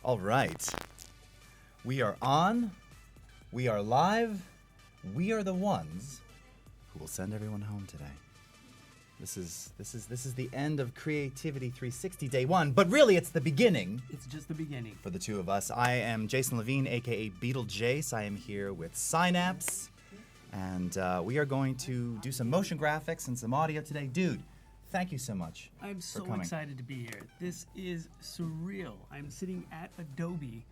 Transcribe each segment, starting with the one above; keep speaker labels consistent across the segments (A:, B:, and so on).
A: All right. We are on. We are live. We are the ones who will send everyone home today. This is the end of Creativity360 day one, but really it's the beginning.
B: It's just the beginning.
A: For the two of us. I am Jason Levine, aka Beatlejase. I am here with Synapse, and we are going to do some motion graphics and some audio today. Dude, thank you so much.
B: I'm so
A: for coming.
B: excited to be here. This is surreal. I'm sitting at Adobe.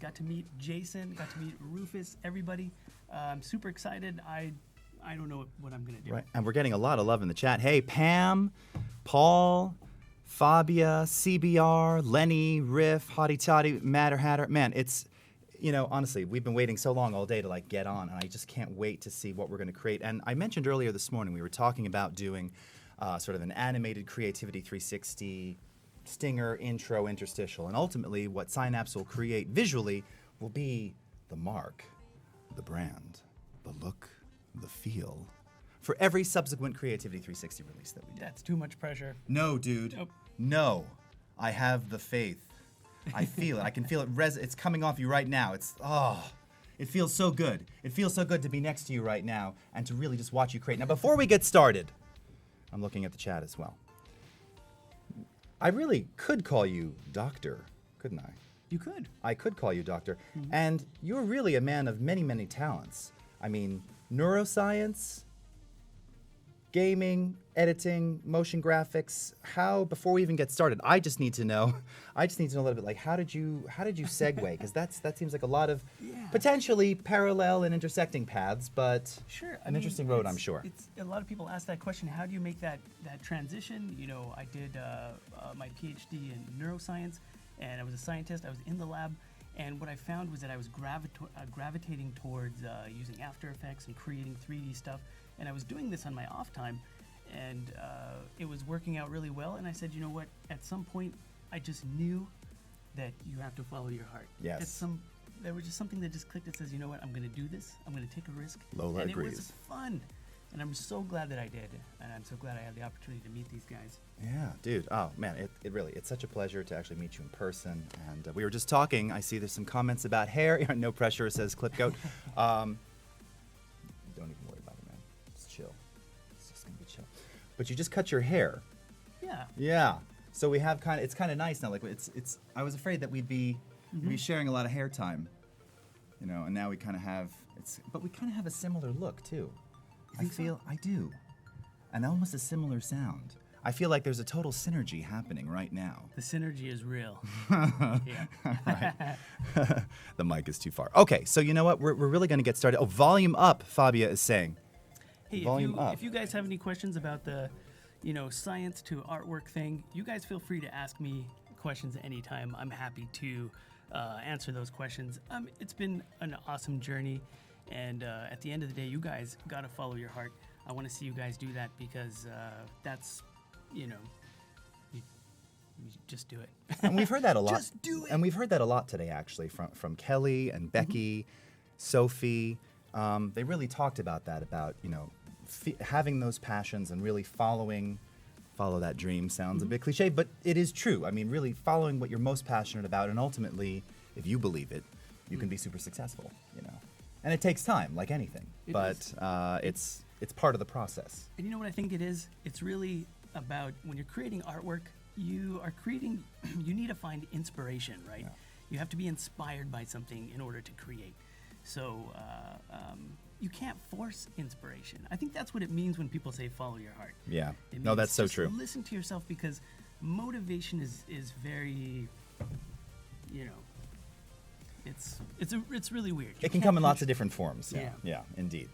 B: Got to meet Jason, got to meet Rufus, everybody. I'm super excited. I don't know what I'm gonna do.
A: Right, and we're getting a lot of love in the chat. Hey, Pam, Paul, Fabia, CBR, Lenny, Riff, Hottie Toddy, Matter Hatter. Man, it's, honestly, we've been waiting so long all day to get on, and I just can't wait to see what we're gonna create. And I mentioned earlier this morning, we were talking about doing sort of an animated Creativity360 stinger, intro, interstitial, and ultimately what Synapse will create visually will be the mark, the brand, the look, the feel for every subsequent Creativity360 release that we do.
B: That's too much pressure.
A: No, dude.
B: Nope.
A: No. I have the faith. I feel it. I can feel it. It's coming off you right now. It feels so good. It feels so good to be next to you right now and to really just watch you create. Now, before we get started, I'm looking at the chat as well. I really could call you Doctor, couldn't I?
B: You could.
A: I could call you Doctor. Mm-hmm. And you're really a man of many, many talents. I mean, neuroscience, gaming, editing, motion graphics. Before we even get started, I just need to know a little bit, how did you segue? Because that seems like a lot of potentially parallel and intersecting paths, but
B: sure.
A: An interesting road, I'm sure.
B: It's a lot of people ask that question. How do you make that transition? I did my PhD in neuroscience, and I was a scientist. I was in the lab. And what I found was that I was gravitating towards using After Effects and creating 3D stuff. And I was doing this on my off time, and it was working out really well. And I said, you know what? At some point, I just knew that you have to follow your heart.
A: Yes.
B: There was just something that just clicked that says, you know what? I'm going to do this. I'm going to take a risk.
A: Lola
B: and
A: agrees.
B: It was fun. And I'm so glad that I did. And I'm so glad I had the opportunity to meet these guys.
A: Yeah, dude. Oh, man, it's such a pleasure to actually meet you in person. And we were just talking. I see there's some comments about hair. No pressure, says Clipgoat. Don't even worry about it, man. Just chill. It's just going to be chill. But you just cut your hair.
B: Yeah.
A: Yeah. So we have it's kind of nice now. I was afraid that we'd be sharing a lot of hair time, and now we kind of have, but we kind of have a similar look, too. I do. And almost a similar sound. I feel like there's a total synergy happening right now.
B: The synergy is real. Yeah.
A: The mic is too far. Okay, so you know what? We're really going to get started. Oh, volume up, Fabia is saying.
B: Hey,
A: volume up.
B: If you guys have any questions about the, science to artwork thing, you guys feel free to ask me questions anytime. I'm happy to answer those questions. It's been an awesome journey. And at the end of the day, you guys got to follow your heart. I want to see you guys do that because that's, you just do it.
A: And we've heard that a lot.
B: Just do it.
A: And we've heard that a lot today, actually, from Kelly and Becky, Sophie. They really talked about that, about, having those passions and really follow that dream. Sounds a bit cliche, but it is true. I mean, really following what you're most passionate about, and ultimately, if you believe it, you can be super successful, And it takes time, like anything, but it's part of the process.
B: And you know what I think it is? It's really about when you're creating artwork, you need to find inspiration, right?
A: Yeah.
B: You have to be inspired by something in order to create. So you can't force inspiration. I think that's what it means when people say follow your heart.
A: Yeah.
B: It
A: No,
B: means
A: that's so
B: just
A: true.
B: Listen to yourself, because motivation is very, it's really weird.
A: It can come in lots of different forms.
B: Yeah.
A: Yeah, indeed.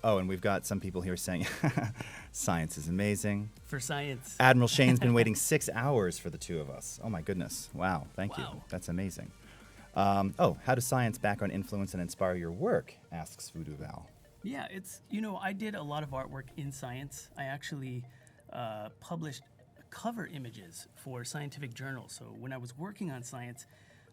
A: Oh, and we've got some people here saying science is amazing.
B: For science.
A: Admiral Shane's been waiting 6 hours for the two of us. Oh my goodness. Wow. Thank you. That's amazing. How does science background influence and inspire your work? Asks Voodoo Val.
B: Yeah, it's, I did a lot of artwork in science. I actually published cover images for scientific journals. So when I was working on science,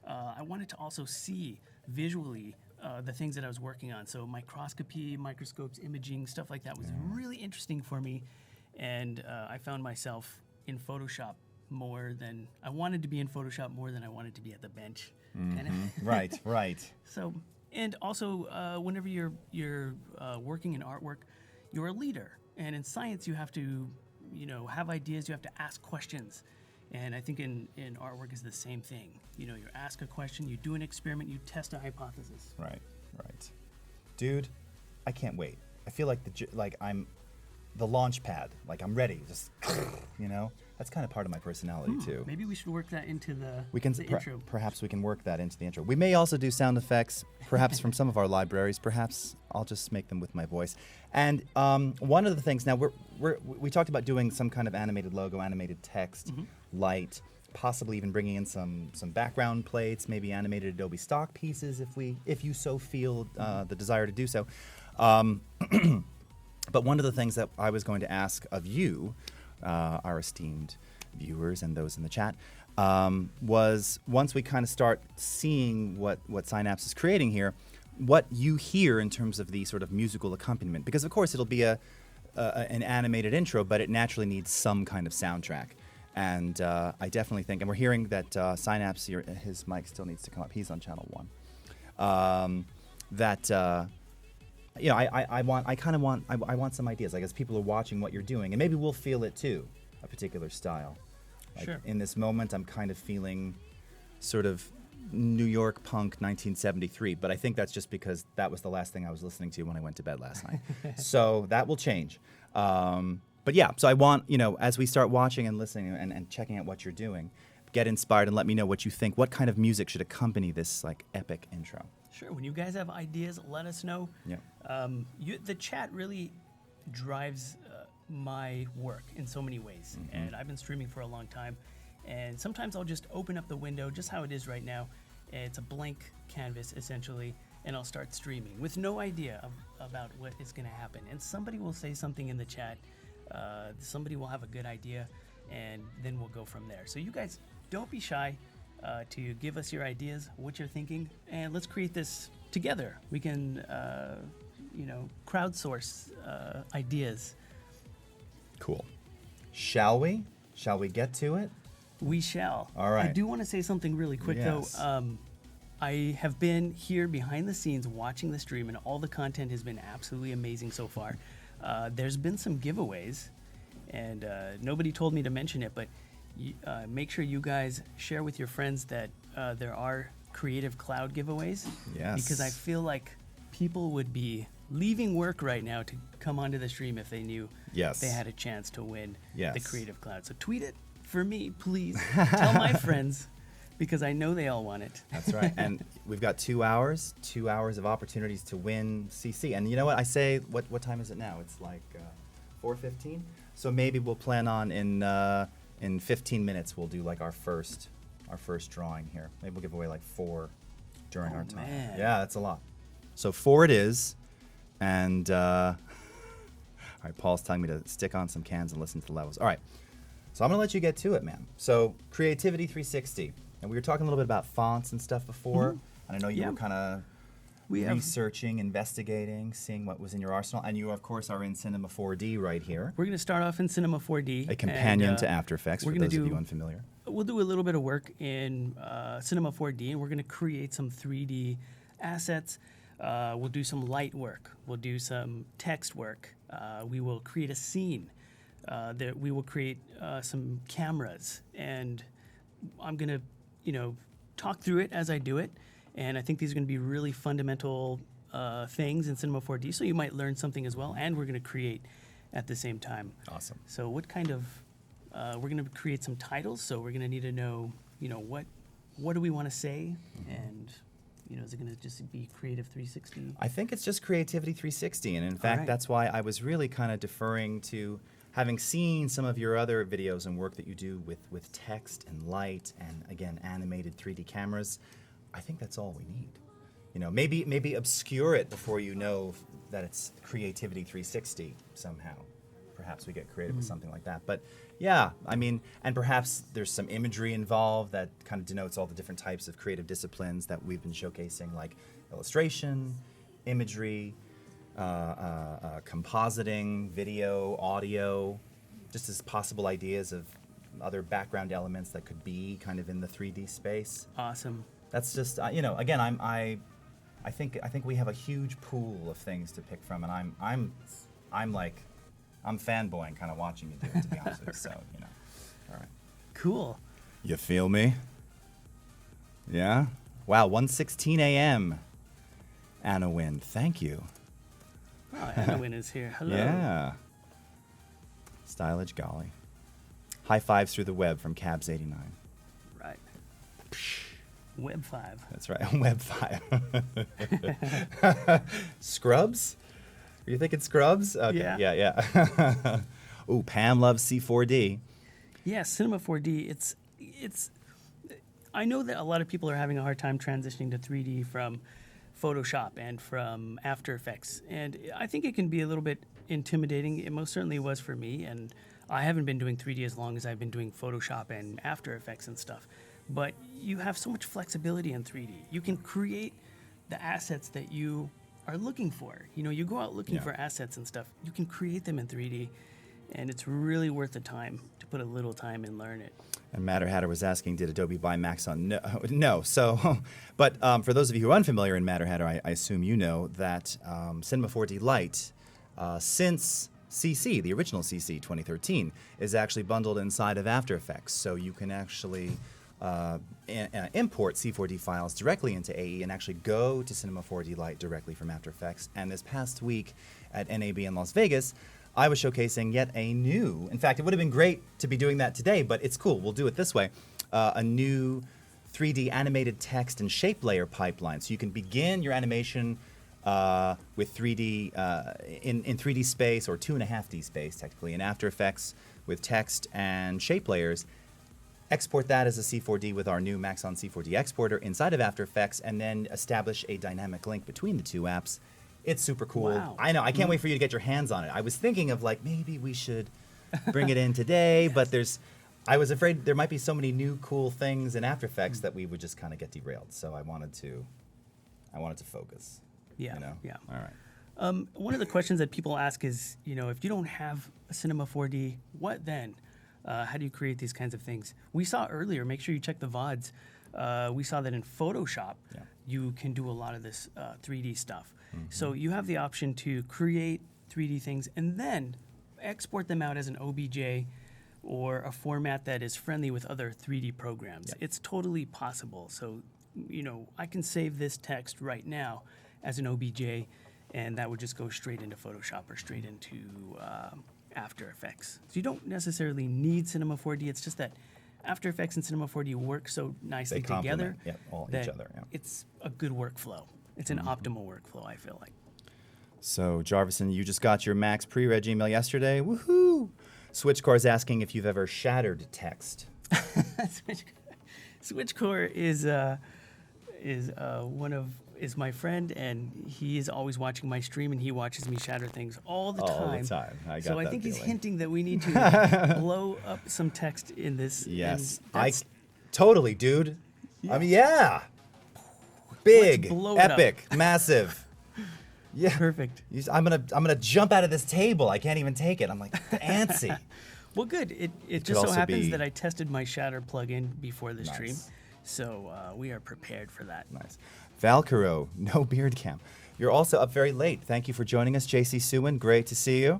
B: I wanted to also see visually the things that I was working on. So microscopy, microscopes, imaging, stuff like that was really interesting for me. And I found myself in Photoshop more than I wanted to be in Photoshop more than I wanted to be at the bench. Kinda.
A: Right, right.
B: So, and also, whenever you're working in artwork, you're a leader, and in science, you have to, have ideas. You have to ask questions, and I think in artwork is the same thing. You ask a question, you do an experiment, you test a hypothesis.
A: Right, right. Dude, I can't wait. I feel like I'm the launch pad. Like I'm ready. Just, that's kind of part of my personality too.
B: Maybe we should work that into the
A: Intro.
B: intro.
A: Perhaps we can work that into the intro. We may also do sound effects, perhaps from some of our libraries. Perhaps I'll just make them with my voice. And one of the things now we talked about doing some kind of animated logo, animated text, light, possibly even bringing in some background plates, maybe animated Adobe stock pieces if you so feel the desire to do so. But one of the things that I was going to ask of you, our esteemed viewers and those in the chat, was once we kind of start seeing what Synapse is creating here, what you hear in terms of the sort of musical accompaniment. Because of course it'll be an animated intro, but it naturally needs some kind of soundtrack. And I definitely think, and we're hearing that Synapse, his mic still needs to come up. He's on channel 1. I want some ideas. I guess people are watching what you're doing, and maybe we'll feel it too, a particular style. Like
B: Sure.
A: In this moment, I'm kind of feeling sort of New York punk 1973, but I think that's just because that was the last thing I was listening to when I went to bed last night. So that will change. But yeah, so I want, as we start watching and listening and checking out what you're doing, get inspired and let me know what you think. What kind of music should accompany this like epic intro?
B: Sure. When you guys have ideas, let us know.
A: Yeah.
B: The chat really drives my work in so many ways. And I've been streaming for a long time. And sometimes I'll just open up the window, just how it is right now. It's a blank canvas, essentially, and I'll start streaming with no idea about what is going to happen. And somebody will say something in the chat. Somebody will have a good idea, and then we'll go from there. So you guys, don't be shy to give us your ideas, what you're thinking, and let's create this together. We can, crowdsource ideas.
A: Cool. Shall we? Shall we get to it?
B: We shall.
A: All right.
B: I do want to say something really quick,
A: Yes.
B: though. I have been here behind the scenes watching the stream, and all the content has been absolutely amazing so far. There's been some giveaways, and nobody told me to mention it, but make sure you guys share with your friends that there are Creative Cloud giveaways.
A: Yes.
B: Because I feel like people would be leaving work right now to come onto the stream if they knew
A: Yes.
B: they had a chance to win
A: Yes.
B: the Creative Cloud. So tweet it for me, please. Tell my friends, because I know they all want it.
A: That's right. And we've got 2 hours of opportunities to win CC. And you know what? I say, what time is it now? It's like 4:15. So maybe we'll plan on in 15 minutes we'll do like our first drawing here. Maybe we'll give away like 4 during our time.
B: Man.
A: Yeah, that's a lot. So 4 it is. And all right, Paul's telling me to stick on some cans and listen to the levels. All right. So I'm going to let you get to it, man. So Creativity360. And we were talking a little bit about fonts and stuff before. And I know you were kind of researching, investigating, seeing what was in your arsenal. And you, of course, are in Cinema4D right here.
B: We're going to start off in Cinema4D.
A: A companion
B: and,
A: to After Effects,
B: we're
A: for
B: gonna
A: those of
B: do-
A: you unfamiliar.
B: We'll do a little bit of work in Cinema4D, and we're going to create some 3D assets. We'll do some light work. We'll do some text work. We will create a scene. We will create some cameras. And I'm going to, talk through it as I do it. And I think these are going to be really fundamental things in Cinema4D, so you might learn something as well. And we're going to create at the same time.
A: Awesome.
B: So what kind of, we're going to create some titles, so we're going to need to know, what do we want to say? And, is it going to just be Creative360?
A: I think it's just Creativity360. And in fact,
B: right.
A: that's why I was really kind of deferring to having seen some of your other videos and work that you do with text and light and, again, animated 3D cameras. I think that's all we need. Maybe obscure it before you know that it's Creativity360 somehow. Perhaps we get creative with something like that. But yeah, I mean, and perhaps there's some imagery involved that kind of denotes all the different types of creative disciplines that we've been showcasing, like illustration, imagery, compositing, video, audio, just as possible ideas of other background elements that could be kind of in the 3D space.
B: Awesome.
A: That's just again, I think we have a huge pool of things to pick from, and I'm fanboying kind of watching you do it, to be honest with you. So all right.
B: Cool.
A: You feel me? Yeah. Wow. 1:16 a.m. Anna Wynn, thank you.
B: Oh, Anna Wynn is here. Hello.
A: Yeah. Stylage golly. High fives through the web from Cabs89.
B: Right. Web 5.
A: That's right. Web 5. Scrubs? Are you thinking Scrubs? Okay. Yeah. Ooh, Pam loves C4D.
B: Yeah, Cinema4D. It's. I know that a lot of people are having a hard time transitioning to 3D from Photoshop and from After Effects, and I think it can be a little bit intimidating. It most certainly was for me, and I haven't been doing 3D as long as I've been doing Photoshop and After Effects and stuff. But you have so much flexibility in 3D. You can create the assets that you are looking for. You go out looking for assets and stuff. You can create them in 3D, and it's really worth the time to put a little time and learn it.
A: And Matter Hatter was asking, did Adobe buy Maxon? No. So, but for those of you who are unfamiliar in Matter Hatter, I assume you know that Cinema4D Lite, since CC, the original CC 2013, is actually bundled inside of After Effects. So you can actually import C4D files directly into AE and actually go to Cinema4D Lite directly from After Effects. And this past week at NAB in Las Vegas, I was showcasing yet a new, in fact, it would have been great to be doing that today, but it's cool, we'll do it this way, a new 3D animated text and shape layer pipeline. So you can begin your animation with 3D, in 3D space, or 2.5D space, technically, in After Effects with text and shape layers. Export that as a C4D with our new Maxon C4D exporter inside of After Effects, and then establish a dynamic link between the two apps. It's super cool.
B: Wow.
A: I know. I can't wait for you to get your hands on it. I was thinking of maybe we should bring it in today, but I was afraid there might be so many new cool things in After Effects that we would just kind of get derailed. So I wanted to focus.
B: Yeah. Yeah.
A: All right.
B: One of the questions that people ask is, if you don't have a Cinema4D, what then? How do you create these kinds of things? We saw earlier, make sure you check the VODs. We saw that in Photoshop, you can do a lot of this 3D stuff. Mm-hmm. So you have the option to create 3D things and then export them out as an OBJ or a format that is friendly with other 3D programs. Yep. It's totally possible. So, I can save this text right now as an OBJ, and that would just go straight into Photoshop or straight into After Effects. So you don't necessarily need Cinema4D. It's just that After Effects and Cinema4D work so nicely together
A: each other. Yeah.
B: It's a good workflow. It's an optimal workflow, I feel like.
A: So, Jarvison, you just got your Max pre-reg email yesterday. Woohoo! Switchcore is asking if you've ever shattered text.
B: Switchcore is my friend, and he is always watching my stream, and he watches me shatter things all the time.
A: All the time. I
B: think he's hinting that we need to blow up some text in this.
A: Yes, totally, dude. Yeah. I mean, yeah. Big, epic, massive. Yeah,
B: perfect.
A: I'm gonna jump out of this table. I can't even take it. I'm like antsy.
B: Well, good. It just so happens that I tested my Shatter plugin before the stream, so we are prepared for that.
A: Nice. Valkyro, no beard cam. You're also up very late. Thank you for joining us, JC Suwin. Great to see you.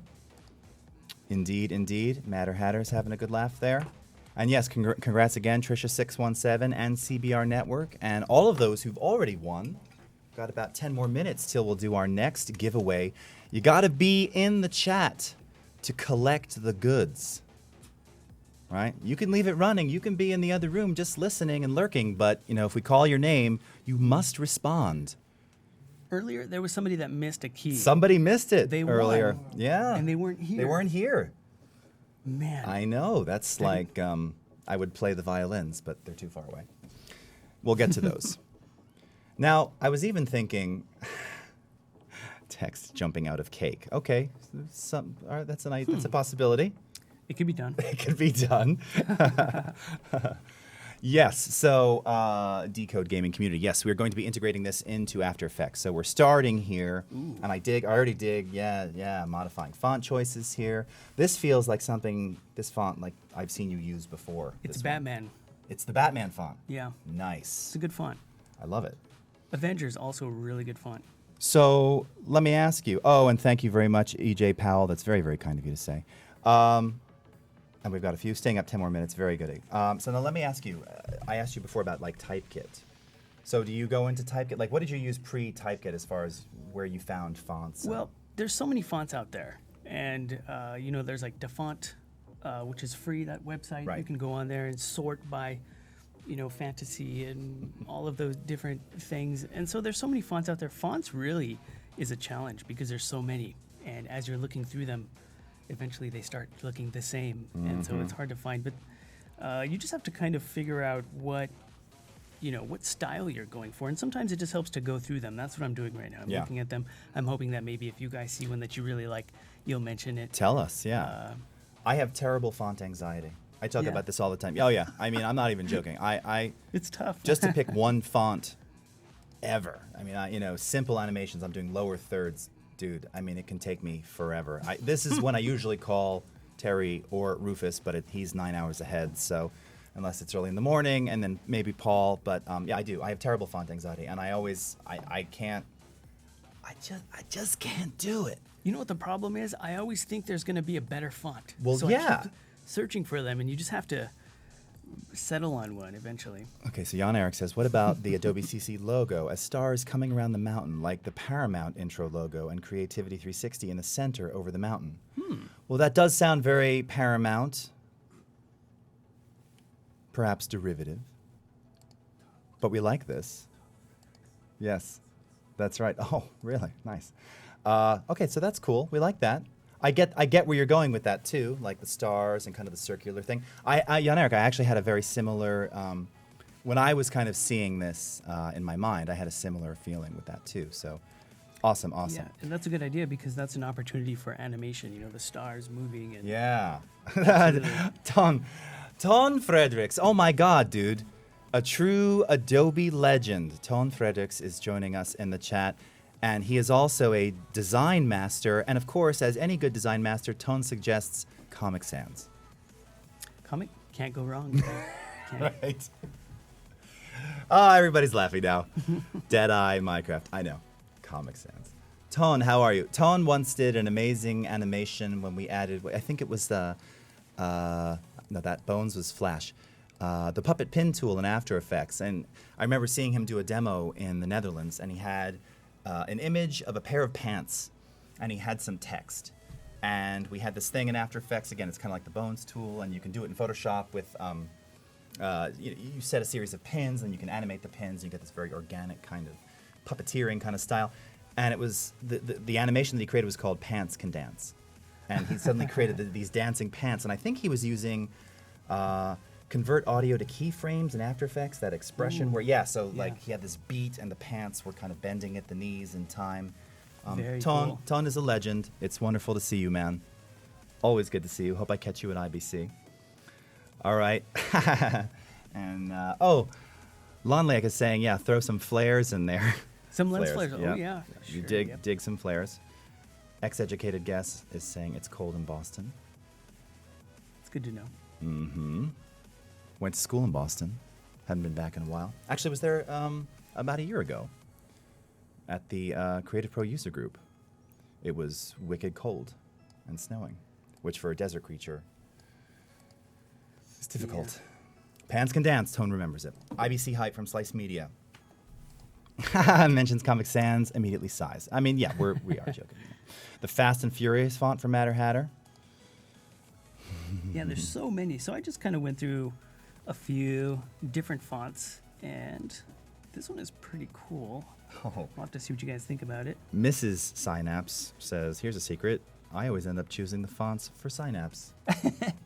A: Indeed. Matter Hatter's having a good laugh there. And yes, congrats again, Trisha617 and CBR Network, and all of those who've already won. Got about 10 more minutes till we'll do our next giveaway. You gotta be in the chat to collect the goods, right? You can leave it running. You can be in the other room just listening and lurking, but if we call your name, you must respond.
B: Earlier, there was somebody that missed a key.
A: Somebody missed it earlier.
B: Won,
A: yeah.
B: And they weren't here. Man.
A: I know. That's like I would play the violins, but they're too far away. We'll get to those. Now, I was even thinking, text jumping out of cake. Okay, all right, that's a possibility.
B: It could be done.
A: It could be done. Yes, so Decode Gaming Community. Yes, we're going to be integrating this into After Effects. So we're starting here, and I already dig, modifying font choices here. This feels like something, this font, like I've seen you use before.
B: It's
A: this one.
B: Batman.
A: It's the Batman font.
B: Yeah.
A: Nice.
B: It's a good font.
A: I love it.
B: Avengers, also a really good font.
A: So let me ask you. Oh, and thank you very much, EJ Powell. That's very, very kind of you to say. And we've got a few staying up 10 more minutes. Very good. So now let me ask you. I asked you before about like Typekit. So do you go into Typekit? Like, what did you use pre-Typekit as far as where you found fonts?
B: Well, there's so many fonts out there, and there's like Defont, which is free. That website,
A: Right.
B: You can go on there and sort by, fantasy and all of those different things. And so there's so many fonts out there. Fonts really is a challenge because there's so many, and as you're looking through them, eventually they start looking the same, and so it's hard to find. But you just have to kind of figure out what style you're going for, and sometimes it just helps to go through them. That's what I'm doing right now. I'm looking at them. I'm hoping that maybe if you guys see one that you really like, you'll mention it.
A: Tell us, yeah. I have terrible font anxiety. I talk
B: Yeah.
A: about this all the time. Oh yeah, I mean, I'm not even joking. I
B: It's tough.
A: just to pick one font ever. I mean, simple animations. I'm doing lower thirds, dude. I mean, it can take me forever. This is when I usually call Terry or Rufus, but he's 9 hours ahead. So unless it's early in the morning, and then maybe Paul. But yeah, I do. I have terrible font anxiety, and I can't. I just can't do it.
B: You know what the problem is? I always think there's going to be a better font.
A: Well,
B: so
A: yeah.
B: I keep searching for them, and you just have to settle on one eventually.
A: Okay, so Jan Eric says, what about the Adobe CC logo as stars coming around the mountain, like the Paramount intro logo and Creativity360 in the center over the mountain? Well, that does sound very Paramount, perhaps derivative, but we like this. Yes, that's right. Oh, really? Nice. Okay, so that's cool. We like that. I get where you're going with that too, like the stars and kind of the circular thing. Jan Eric, I actually had a very similar, when I was kind of seeing this in my mind, I had a similar feeling with that too. So awesome.
B: Yeah, and that's a good idea because that's an opportunity for animation, the stars moving. And
A: Yeah. Ton Fredericks. Oh my God, dude. A true Adobe legend. Ton Fredericks is joining us in the chat. And he is also a design master. And of course, as any good design master, Tone suggests Comic Sans.
B: Comic, can't go wrong. Can't.
A: Right. Oh, everybody's laughing now. Deadeye, Minecraft. I know. Comic Sans. Tone, how are you? Tone once did an amazing animation when we added, I think it was the, no, that Bones was Flash. The puppet pin tool in After Effects. And I remember seeing him do a demo in the Netherlands, and he had an image of a pair of pants, and he had some text. And we had this thing in After Effects. Again, it's kind of like the Bones tool, and you can do it in Photoshop with, you set a series of pins, and you can animate the pins, and you get this very organic kind of puppeteering kind of style. And it was, the animation that he created was called Pants Can Dance. And he suddenly created these dancing pants, and I think he was using convert audio to keyframes in After Effects, that expression where, like he had this beat and the pants were kind of bending at the knees in time.
B: Very
A: Ton,
B: cool.
A: Ton is a legend. It's wonderful to see you, man. Always good to see you. Hope I catch you at IBC. All right. And, Lonlake is saying, yeah, throw some flares in there.
B: Some lens flares.
A: yeah.
B: Oh, yeah.
A: You
B: Sure,
A: dig some flares. Ex-educated guess is saying it's cold in Boston.
B: It's good to know.
A: Mm-hmm. Went to school in Boston. Hadn't been back in a while. Actually, was there about a year ago at the Creative Pro User Group. It was wicked cold and snowing, which for a desert creature is difficult. Pants Can Dance, Tone remembers it. IBC Hype from Slice Media. Mentions Comic Sans, immediately sighs. I mean, yeah, we are joking. The Fast and Furious font from Matter Hatter.
B: Yeah, there's so many. So I just kind of went through a few different fonts, and this one is pretty cool.
A: Oh.
B: I'll have to see what you guys think about it.
A: Mrs. Synapse says, here's a secret. I always end up choosing the fonts for Synapse.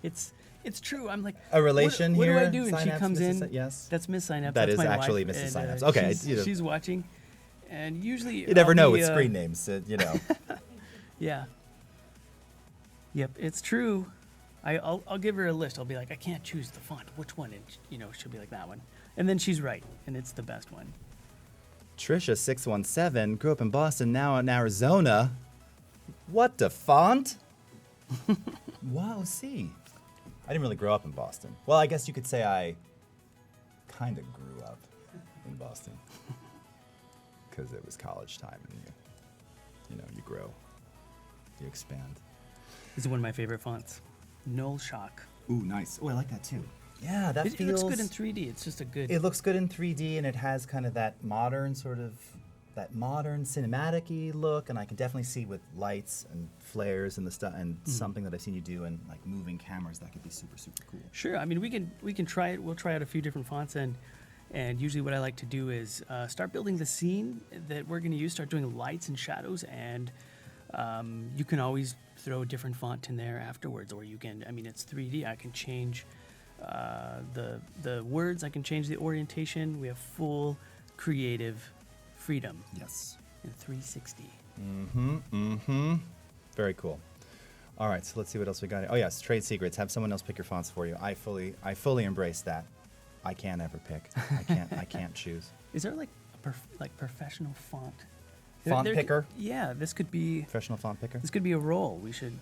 B: It's true. I'm like,
A: A relation
B: what
A: here?
B: do I do? And she
A: Synapse,
B: comes
A: Mrs.
B: in.
A: Sy- yes.
B: That's Miss Synapse.
A: That
B: That's
A: is
B: my
A: actually
B: wife,
A: Mrs.
B: and,
A: Synapse. Okay,
B: she's watching, and usually
A: You never
B: I'll
A: know
B: be,
A: with screen names,
B: Yeah. Yep, it's true. I'll give her a list. I'll be like, I can't choose the font. Which one? And she'll be like, that one. And then she's right, and it's the best one.
A: Trisha617 grew up in Boston, now in Arizona. What the font? Wow, see. I didn't really grow up in Boston. Well, I guess you could say I kind of grew up in Boston. Because it was college time, and you grow, you expand.
B: This is one of my favorite fonts. Null Shock.
A: Ooh, nice. Oh, I like that too. Yeah,
B: It looks good in 3D. It's just a good...
A: It looks good in 3D, and it has kind of that modern cinematic-y look, and I can definitely see with lights and flares and the stuff, and something that I've seen you do in like moving cameras, that could be super, super cool.
B: Sure. I mean, we can try it. We'll try out a few different fonts, and usually what I like to do is start building the scene that we're going to use, start doing lights and shadows, and you can always throw a different font in there afterwards, or you can, I mean, it's 3D. I can change the words. I can change the orientation. We have full creative freedom.
A: Yes.
B: In 360.
A: Very cool. All right, so let's see what else we got here. Oh yes, trade secrets. Have someone else pick your fonts for you. I fully embrace that. I can't ever pick. I can't choose.
B: Is there like a professional font?
A: Font picker?
B: Yeah, this could be...
A: Professional font picker?
B: This could be a role. We should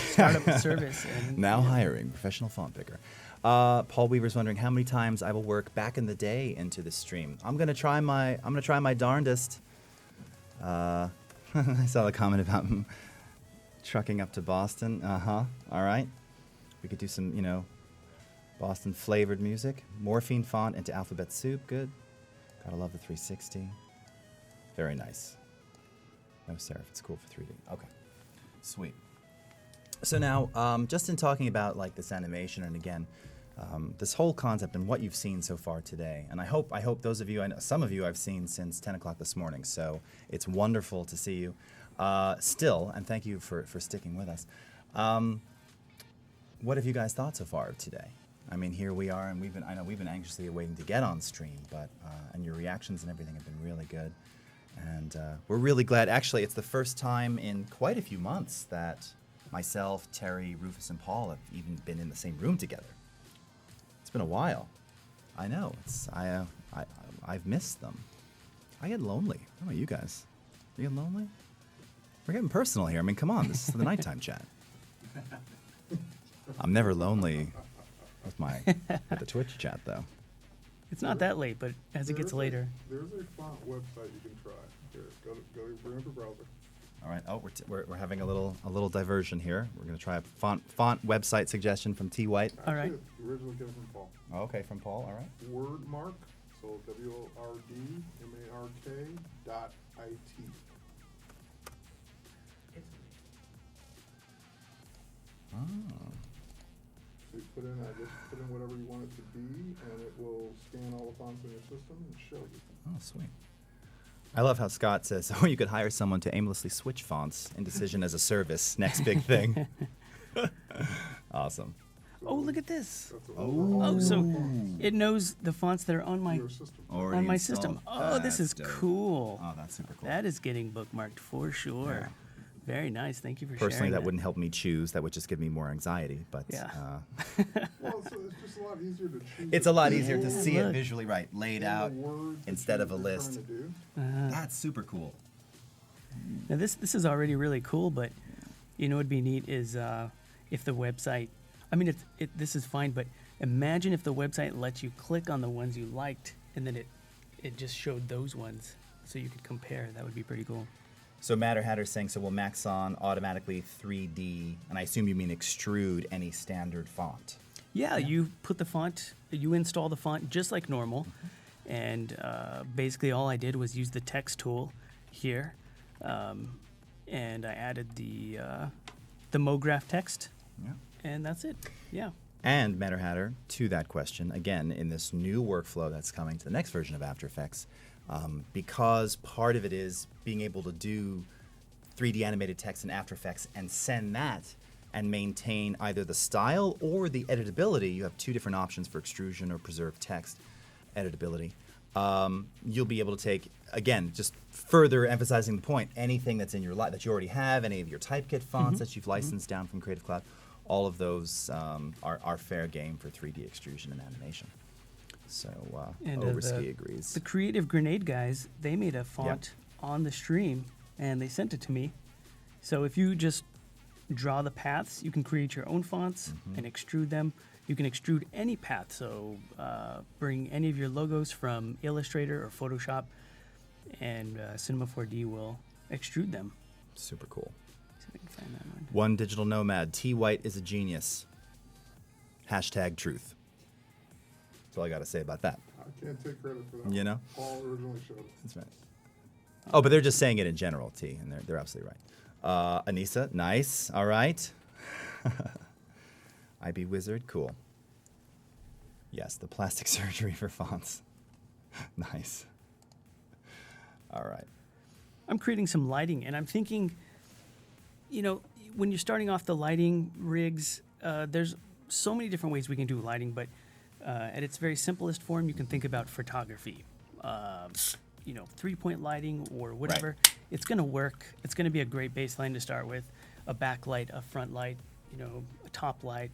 B: start up a service. And,
A: now hiring professional font picker. Paul Weaver's wondering how many times I will work back in the day into the stream. I'm gonna try my darndest. I saw the comment about trucking up to Boston. All right. We could do some, Boston flavored music. Morphine font into alphabet soup. Good. Gotta love the 360. Very nice. No serif. It's cool for 3D. Okay. Sweet. So now, just in talking about like this animation, and again, this whole concept and what you've seen so far today, and I hope those of you, I know some of you I've seen since 10 o'clock this morning, so it's wonderful to see you still, and thank you for sticking with us. What have you guys thought so far of today? I mean, here we are, and I know we've been anxiously waiting to get on stream, but and your reactions and everything have been really good, and we're really glad. Actually, it's the first time in quite a few months that myself, Terry, Rufus, and Paul have even been in the same room together. It's been a while. I know. I've missed them. I get lonely. How about you guys? You get lonely? We're getting personal here. I mean, come on. This is the nighttime chat. I'm never lonely with the Twitch chat, though.
B: It's not that late, but as it gets later.
C: There's a font website you can try. Here, go to bring up your browser.
A: All right. Oh, we're having a little diversion here. We're going to try a font website suggestion from T. White.
B: All right.
C: The original came from Paul.
A: Oh, okay, from Paul. All right.
C: Wordmark, so WORDMARK.IT.
A: Oh.
C: So you put in whatever you want it to be, and it will scan all the fonts in your system and show you.
A: Oh, sweet. I love how Scott says, oh, you could hire someone to aimlessly switch fonts. Indecision as a service. Next big thing. Awesome.
B: Oh, look at this.
A: Oh,
B: so it knows the fonts that are on my
C: System.
A: already
B: system.
A: installed.
B: Oh, this is
A: That's dope.
B: cool.
A: Oh, that's super cool.
B: That is getting bookmarked for sure.
A: Yeah.
B: Very nice. Thank you for
A: Personally,
B: sharing
A: that wouldn't help me choose. That would just give me more anxiety. But
B: Yeah.
C: Well, so it's just a lot easier to choose.
A: it's a lot easier to
B: Yeah,
A: see it
B: look.
A: visually laid
C: the
A: out
C: words that
A: instead of a
C: you're
A: list.
C: trying to do.
A: That's super cool.
B: Now this is already really cool, but what'd be neat is if the website. I mean, this is fine, but imagine if the website lets you click on the ones you liked, and then it just showed those ones, so you could compare. That would be pretty cool.
A: So Matter Hatter's saying, so will Maxon automatically 3D, and I assume you mean extrude any standard font?
B: Yeah, you put the font, you install the font just like normal, and basically all I did was use the text tool here, and I added the MoGraph text,
A: Yeah.
B: and that's it. Yeah.
A: And Matter Hatter, to that question, again, in this new workflow that's coming to the next version of After Effects, because part of it is being able to do 3D animated text in After Effects and send that and maintain either the style or the editability. You have two different options for extrusion or preserved text editability. You'll be able to take, again, just further emphasizing the point, anything that's in your that you already have, any of your typekit fonts that you've licensed down from Creative Cloud, all of those are fair game for 3D extrusion and animation. So Risky agrees.
B: The Creative Grenade guys, they made a font on the stream, and they sent it to me. So if you just draw the paths, you can create your own fonts and extrude them. You can extrude any path, so bring any of your logos from Illustrator or Photoshop, and Cinema4D will extrude them.
A: Super cool.
B: See if I can find that one.
A: One Digital Nomad, T. White is a genius. Hashtag truth. That's all I got to say about that.
C: I can't take credit for that.
A: You know?
C: Paul originally showed it.
A: That's right. Oh, but they're just saying it in general, T, and they're absolutely right. Anissa, nice. All right. IB Wizard, cool. Yes, the plastic surgery for fonts. Nice. All right.
B: I'm creating some lighting, and I'm thinking, when you're starting off the lighting rigs, there's so many different ways we can do lighting, but at its very simplest form, you can think about photography. 3-point lighting or whatever.
A: Right.
B: It's going to work. It's going to be a great baseline to start with. A backlight, a front light, a top light,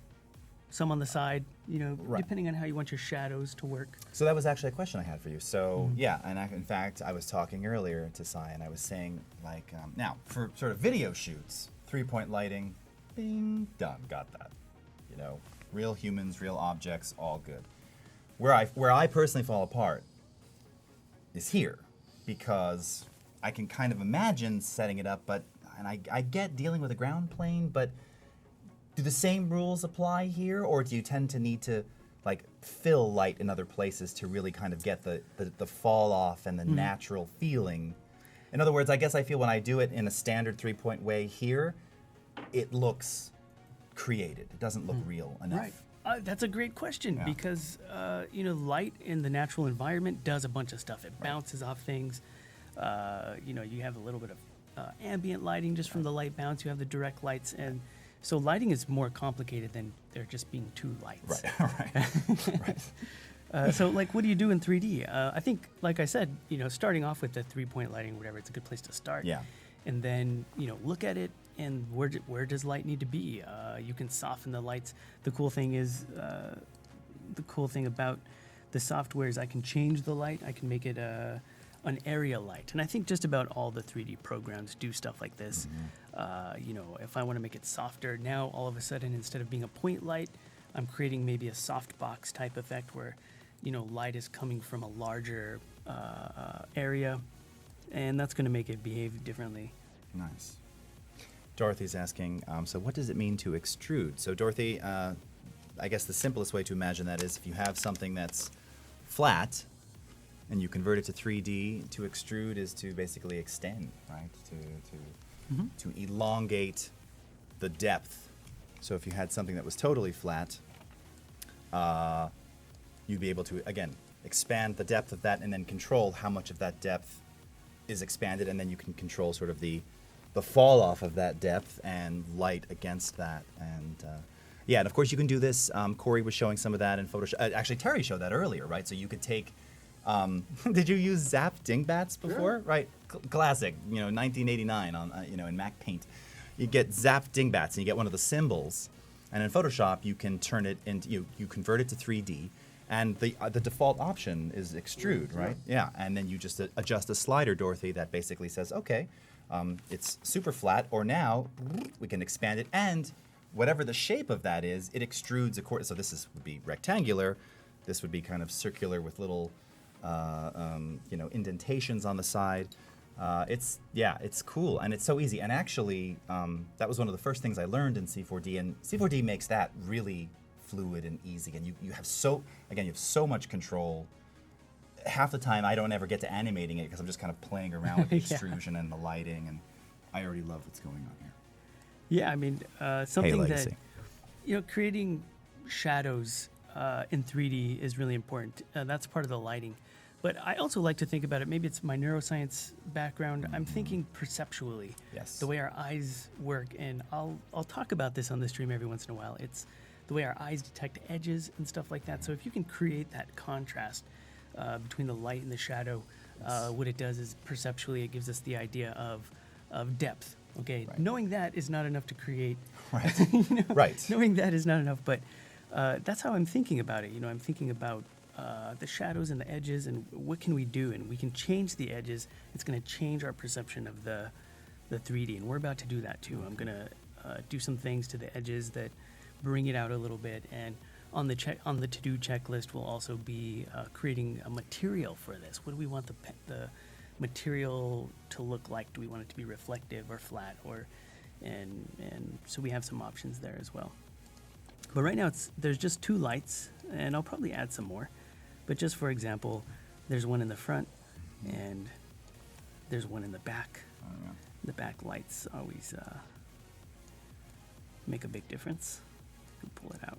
B: some on the side,
A: Right.
B: depending on how you want your shadows to work.
A: So that was actually a question I had for you. So yeah, and in fact, I was talking earlier to Cy, and I was saying now for sort of video shoots, 3-point lighting, bing, done, got that. Real humans, real objects, all good. Where I personally fall apart is here, because I can kind of imagine setting it up, and I get dealing with a ground plane, but do the same rules apply here, or do you tend to need to fill light in other places to really kind of get the fall off and the natural feeling? In other words, I guess I feel when I do it in a standard 3-point way here, it looks created. It doesn't look real enough.
B: Right. That's a great question,
A: Yeah.
B: because light in the natural environment does a bunch of stuff. It bounces off things. You have a little bit of ambient lighting just from the light bounce. You have the direct lights, and so lighting is more complicated than there just being two lights.
A: Right. Right.
B: So what do you do in 3D? I think, like I said, starting off with the 3-point lighting or whatever, it's a good place to start.
A: Yeah.
B: And then, look at it, and where does light need to be? You can soften the lights. The cool thing about the software is I can change the light. I can make it an area light. And I think just about all the 3D programs do stuff like this. If I want to make it softer, now all of a sudden, instead of being a point light, I'm creating maybe a softbox type effect where, light is coming from a larger area, and that's going to make it behave differently.
A: Nice. Dorothy's asking, so what does it mean to extrude? So Dorothy, I guess the simplest way to imagine that is if you have something that's flat and you convert it to 3D, to extrude is to basically extend, right? To elongate the depth. So if you had something that was totally flat, you'd be able to, again, expand the depth of that and then control how much of that depth is expanded, and then you can control sort of the fall off of that depth and light against that. And and of course you can do this. Corey was showing some of that in Photoshop. Actually, Terry showed that earlier, right? So you could take, did you use Zap Dingbats before?
C: Yeah.
A: Right, classic, 1989 on, in Mac Paint. You get Zap Dingbats and you get one of the symbols, and in Photoshop you can turn it into, you convert it to 3D. And the default option is extrude, right? Yeah, and then you just adjust a slider, Dorothy, that basically says, okay, it's super flat, or now we can expand it, and whatever the shape of that is, it extrudes according. So this would be rectangular, this would be kind of circular with little, indentations on the side. It's cool, and it's so easy. And actually, that was one of the first things I learned in C4D, and C4D makes that really fluid and easy, and you have so much control. Half the time I don't ever get to animating it because I'm just kind of playing around with the extrusion and the lighting, and I already love what's going on here.
B: Yeah, I mean, something that,
A: Legacy.
B: Creating shadows in 3D is really important. That's part of the lighting. But I also like to think about it, maybe it's my neuroscience background, I'm thinking perceptually.
A: Yes.
B: The way our eyes work, and I'll talk about this on the stream every once in a while. It's the way our eyes detect edges and stuff like that. So if you can create that contrast between the light and the shadow, what it does is perceptually it gives us the idea of depth. Okay,
A: Right.
B: knowing that is not enough to create.
A: Right.
B: You know,
A: Right.
B: Knowing that is not enough, but that's how I'm thinking about it. I'm thinking about the shadows and the edges, and what can we do? And we can change the edges. It's going to change our perception of the 3D, and we're about to do that too. I'm going to do some things to the edges that bring it out a little bit, and on the to-do checklist will also be creating a material for this. What do we want the material to look like? Do we want it to be reflective or flat, and so we have some options there as well. But right now there's just 2 lights, and I'll probably add some more. But just for example, there's one in the front and there's one in the back.
A: Oh, yeah.
B: The back lights always make a big difference. You can pull it out.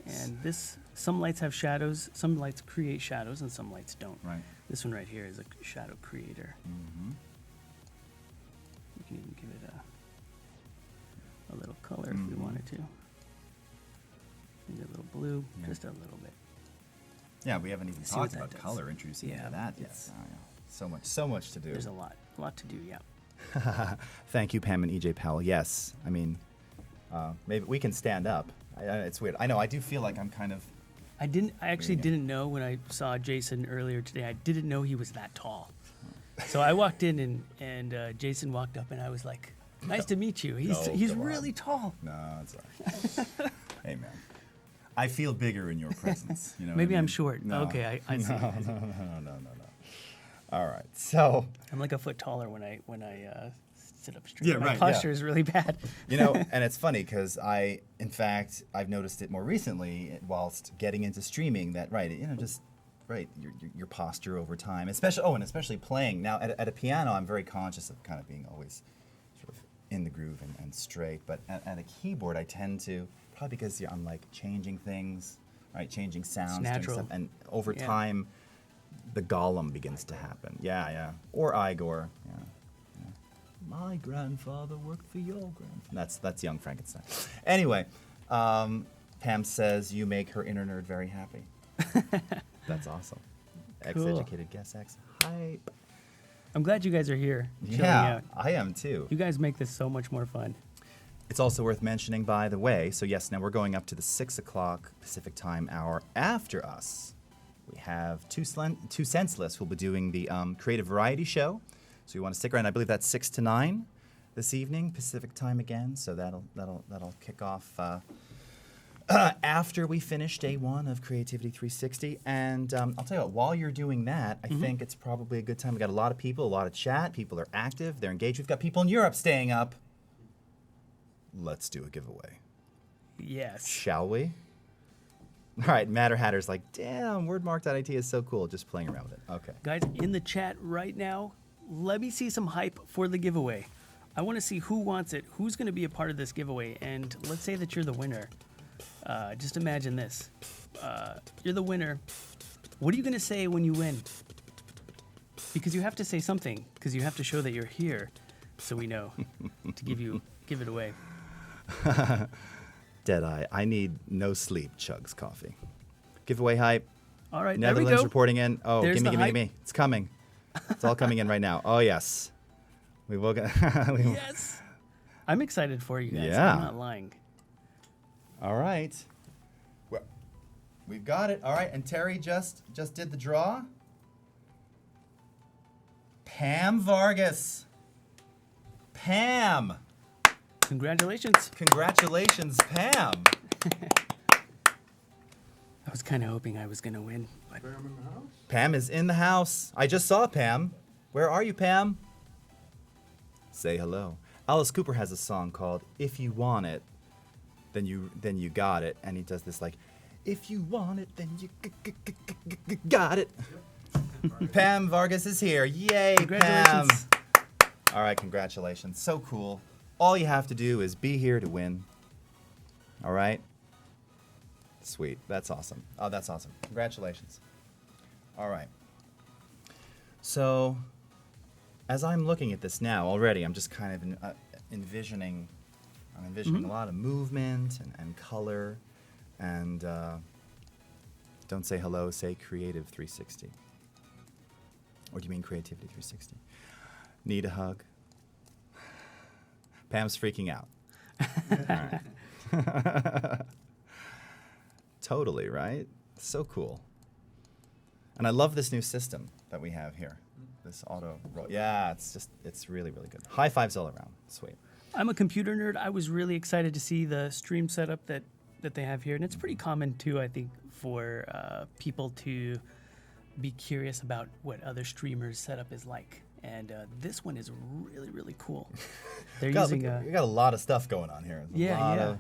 B: And some lights have shadows, some lights create shadows, and some lights don't.
A: Right.
B: This one right here is a shadow creator.
A: Mm-hmm.
B: You can even give it a little color if we wanted to. Maybe a little blue,
A: Yeah.
B: just a little bit.
A: Yeah, we haven't even
B: See what
A: talked
B: that
A: about
B: does.
A: color, introducing
B: Yeah,
A: into that yet.
B: it's-
A: Oh, yeah. So much to do.
B: There's a lot to do, yeah.
A: Thank you, Pam and EJ Powell. Yes, I mean, maybe we can stand up. It's weird. I know. I do feel like I'm kind of.
B: I actually
A: Yeah.
B: didn't know when I saw Jason earlier today. I didn't know he was that tall. So I walked in and Jason walked up and I was like, "Nice to meet you." He's
A: No,
B: he's
A: come on.
B: really tall.
A: No, it's all right. Hey, man. I feel bigger in your presence. You know. what
B: Maybe
A: I
B: I'm
A: mean?
B: short.
A: No.
B: Okay, I see.
A: No. All right. So.
B: I'm like a foot taller when I sit up straight.
A: Yeah,
B: My
A: right,
B: posture
A: yeah.
B: is really bad.
A: And it's funny because I've noticed it more recently whilst getting into streaming that, your posture over time, especially playing. Now at a piano, I'm very conscious of kind of being always sort of in the groove and straight. But at a keyboard, I tend to, probably because I'm like changing things, right? Changing sounds, doing
B: natural.
A: stuff, and over
B: Yeah.
A: time, the Gollum begins to happen. Yeah. Or Igor. Yeah. My grandfather worked for your grandfather. That's young Frankenstein. Anyway, Pam says you make her inner nerd very happy. That's awesome.
B: Cool.
A: Ex-educated guess X. Hype.
B: I'm glad you guys are here chilling
A: Yeah,
B: out.
A: I am too.
B: You guys make this so much more fun.
A: It's also worth mentioning, by the way, so yes, now we're going up to the 6 o'clock Pacific time hour after us. We have two senseless who'll be doing the Creative Variety Show. So you want to stick around. I believe that's 6 to 9 this evening, Pacific time again. So that'll kick off after we finish day 1 of Creativity360. And I'll tell you what, while you're doing that, I think it's probably a good time. We got a lot of people, a lot of chat. People are active. They're engaged. We've got people in Europe staying up. Let's do a giveaway.
B: Yes.
A: Shall we? All right, Matter Hatter's like, damn, wordmark.it is so cool. Just playing around with it. Okay.
B: Guys, in the chat right now, let me see some hype for the giveaway. I want to see who wants it, who's going to be a part of this giveaway, and let's say that you're the winner. Just imagine this. You're the winner. What are you going to say when you win? Because you have to say something, because you have to show that you're here, so we know to give it away.
A: Deadeye, I need no sleep, Chugs Coffee. Giveaway hype.
B: All right,
A: Netherlands
B: there we go.
A: reporting in. Oh,
B: There's
A: gimme,
B: the
A: gimme,
B: hype.
A: gimme. It's coming. It's all coming in right now. Oh, yes. We will get.
B: Yes. I'm excited for you guys.
A: Yeah.
B: I'm not lying.
A: All right. Well, we've got it. All right, and Terry just did the draw. Pam Vargas. Pam.
B: Congratulations.
A: Congratulations, Pam.
B: I was kind of hoping I was going to win, but
C: Pam in the house?
A: Pam is in the house. I just saw Pam. Where are you, Pam? Say hello. Alice Cooper has a song called "If You Want It, Then You Got It," and he does this like, "If you want it, then you got it." Pam Vargas is here. Yay, Pam!
B: Congratulations.
A: All right, congratulations. So cool. All you have to do is be here to win. All right? Sweet. That's awesome. Oh, that's awesome. Congratulations. All right. So, as I'm looking at this now already, I'm just kind of envisioning a lot of movement and color. And don't say hello, say Creative360. Or do you mean Creativity360? Need a hug? Pam's freaking out. All right. Totally, right? So cool. And I love this new system that we have here. This auto roll. Yeah, it's really, really good. High fives all around. Sweet.
B: I'm a computer nerd. I was really excited to see the stream setup that they have here. And it's pretty common, too, I think, for people to be curious about what other streamers' setup is like. And this one is really, really cool. They're using
A: You got a lot of stuff going on here. There's a lot
B: yeah.
A: of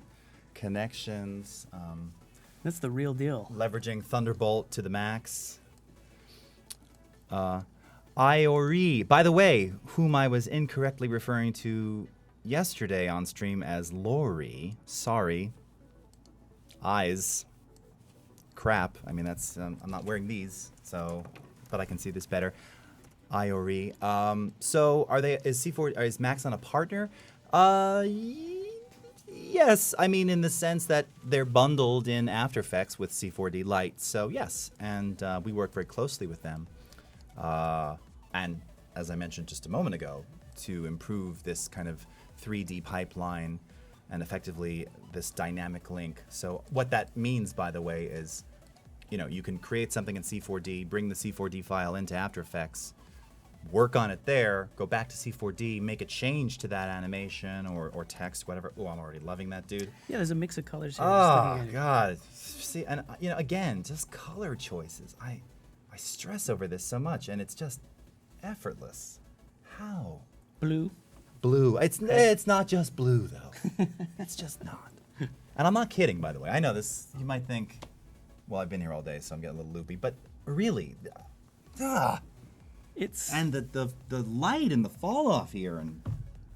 A: connections.
B: That's the real deal.
A: Leveraging Thunderbolt to the max. IORE, by the way, whom I was incorrectly referring to yesterday on stream as Lori. Sorry. Eyes. Crap. I mean, that's I'm not wearing these, so but I can see this better. IORE. So is Max on a partner? Yes. I mean, in the sense that they're bundled in After Effects with C4D Lite. So yes, and we work very closely with them. And as I mentioned just a moment ago, to improve this kind of 3D pipeline and effectively this dynamic link. So what that means, by the way, is, you can create something in C4D, bring the C4D file into After Effects, work on it there, go back to C4D, make a change to that animation or text, whatever. Oh, I'm already loving that, dude.
B: Yeah, there's a mix of colors here.
A: Oh, God. See, and, again, just color choices. I stress over this so much, and it's just effortless. How?
B: Blue.
A: It's not just blue, though. It's just not. And I'm not kidding, by the way. I know this, you might think, well, I've been here all day, so I'm getting a little loopy, but really,
B: It's
A: and the light and the fall off here, and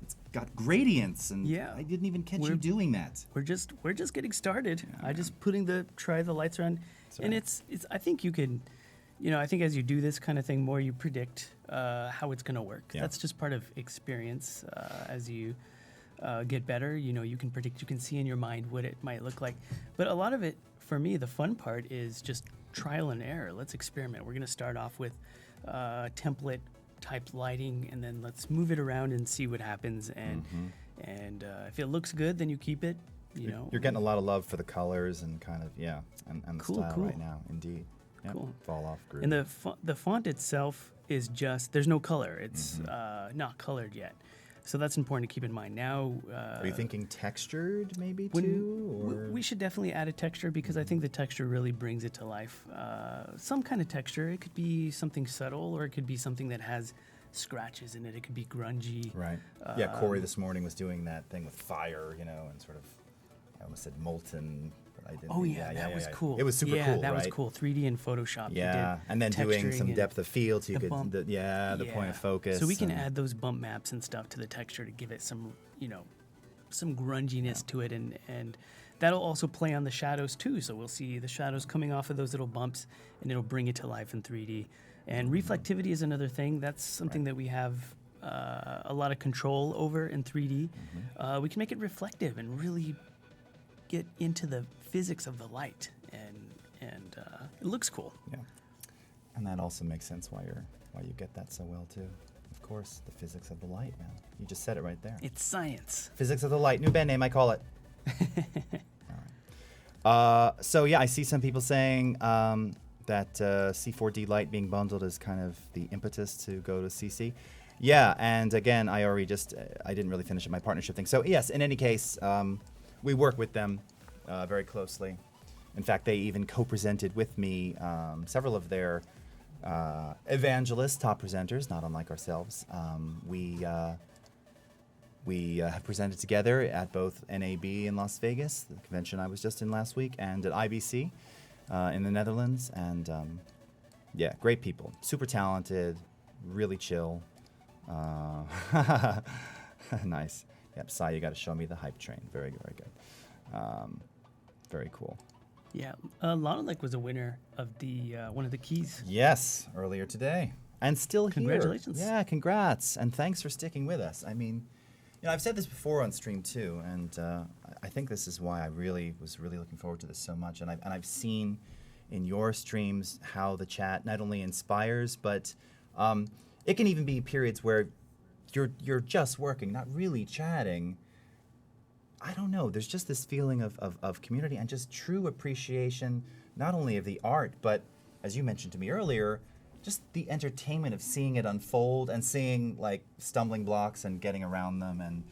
A: it's got gradients, and
B: yeah.
A: I didn't even catch you doing that.
B: We're just getting started.
A: Yeah,
B: I just try the lights around,
A: That's
B: and
A: right.
B: it's I think you can, I think as you do this kind of thing more, you predict how it's going to work.
A: Yeah.
B: That's just part of experience. As you get better, you can predict. You can see in your mind what it might look like. But a lot of it, for me, the fun part is just trial and error. Let's experiment. We're going to start off with template type lighting, and then let's move it around and see what happens. And if it looks good, then you keep it.
A: You're getting a lot of love for the colors and kind of and the
B: Cool,
A: style
B: cool.
A: right now, indeed. Yep.
B: Cool.
A: Fall off groove.
B: And the font itself is just, there's no color. It's not colored yet. So that's important to keep in mind. Now,
A: Are you thinking textured maybe
B: when-
A: too? Or?
B: we should definitely add a texture, because I think the texture really brings it to life. Some kind of texture. It could be something subtle, or it could be something that has scratches in it. It could be grungy.
A: Right. Yeah, Corey this morning was doing that thing with fire, and sort of, I almost said molten, but I didn't.
B: Oh yeah, that was cool.
A: It was super cool,
B: Yeah, that was
A: right?
B: cool. 3D in Photoshop. you
A: Yeah,
B: did
A: and then doing
B: texturing
A: some
B: and
A: depth of field, so you
B: the
A: could,
B: bump.
A: the point of focus.
B: So we can
A: and-
B: add those bump maps and stuff to the texture to give it some, some grunginess to it, and that'll also play on the shadows too. So we'll see the shadows coming off of those little bumps, and it'll bring it to life in 3D. And reflectivity is another thing. That's something that we have a lot of control over in 3D. We can make it reflective and really get into the physics of the light, and it looks cool.
A: Yeah, and that also makes sense why you get that so well too. Of course, the physics of the light, man. You just said it right there.
B: It's science.
A: Physics of the light. New band name, I call it. All right. So yeah, I see some people saying that C4D Lite being bundled is kind of the impetus to go to CC. Yeah, and again, I didn't really finish my partnership thing. So yes, in any case, we work with them very closely. In fact, they even co-presented with me several of their evangelists, top presenters, not unlike ourselves. We have presented together at both NAB in Las Vegas, the convention I was just in last week, and at IBC in the Netherlands. And yeah, great people, super talented, really chill. Nice. Yep, Sai, you got to show me the hype train. Very, very good. Very cool.
B: Yeah, Lonelek was a winner of the one of the keys.
A: Yes, earlier today. And still here.
B: Congratulations.
A: Yeah, congrats. And thanks for sticking with us. I mean, I've said this before on stream too, and I think this is why I was really looking forward to this so much. And I've seen in your streams how the chat not only inspires, but it can even be periods where you're just working, not really chatting, I don't know, there's just this feeling of community and just true appreciation, not only of the art, but as you mentioned to me earlier, just the entertainment of seeing it unfold and seeing like stumbling blocks and getting around them. And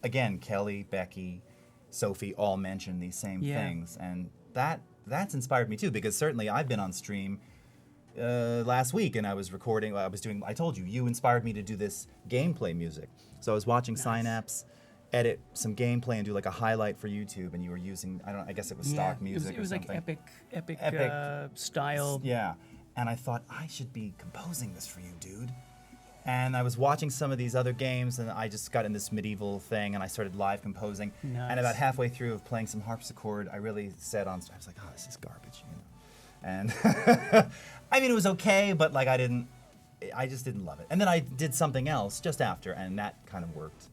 A: again, Kelly, Becky, Sophie all mentioned these same things. And that's inspired me too, because certainly I've been on stream last week and I was recording, I told you, you inspired me to do this gameplay music. So I was watching Synapse edit some gameplay and do like a highlight for YouTube, and you were using, I guess it was stock music.
B: It was
A: or
B: like
A: something.
B: epic style.
A: Yeah. And I thought, I should be composing this for you, dude. And I was watching some of these other games, and I just got in this medieval thing, and I started live composing.
B: Nice.
A: And about halfway through of playing some harpsichord, I really said I was like, oh, this is garbage, you know. And I mean, it was okay, but like I just didn't love it. And then I did something else just after, and that kind of worked,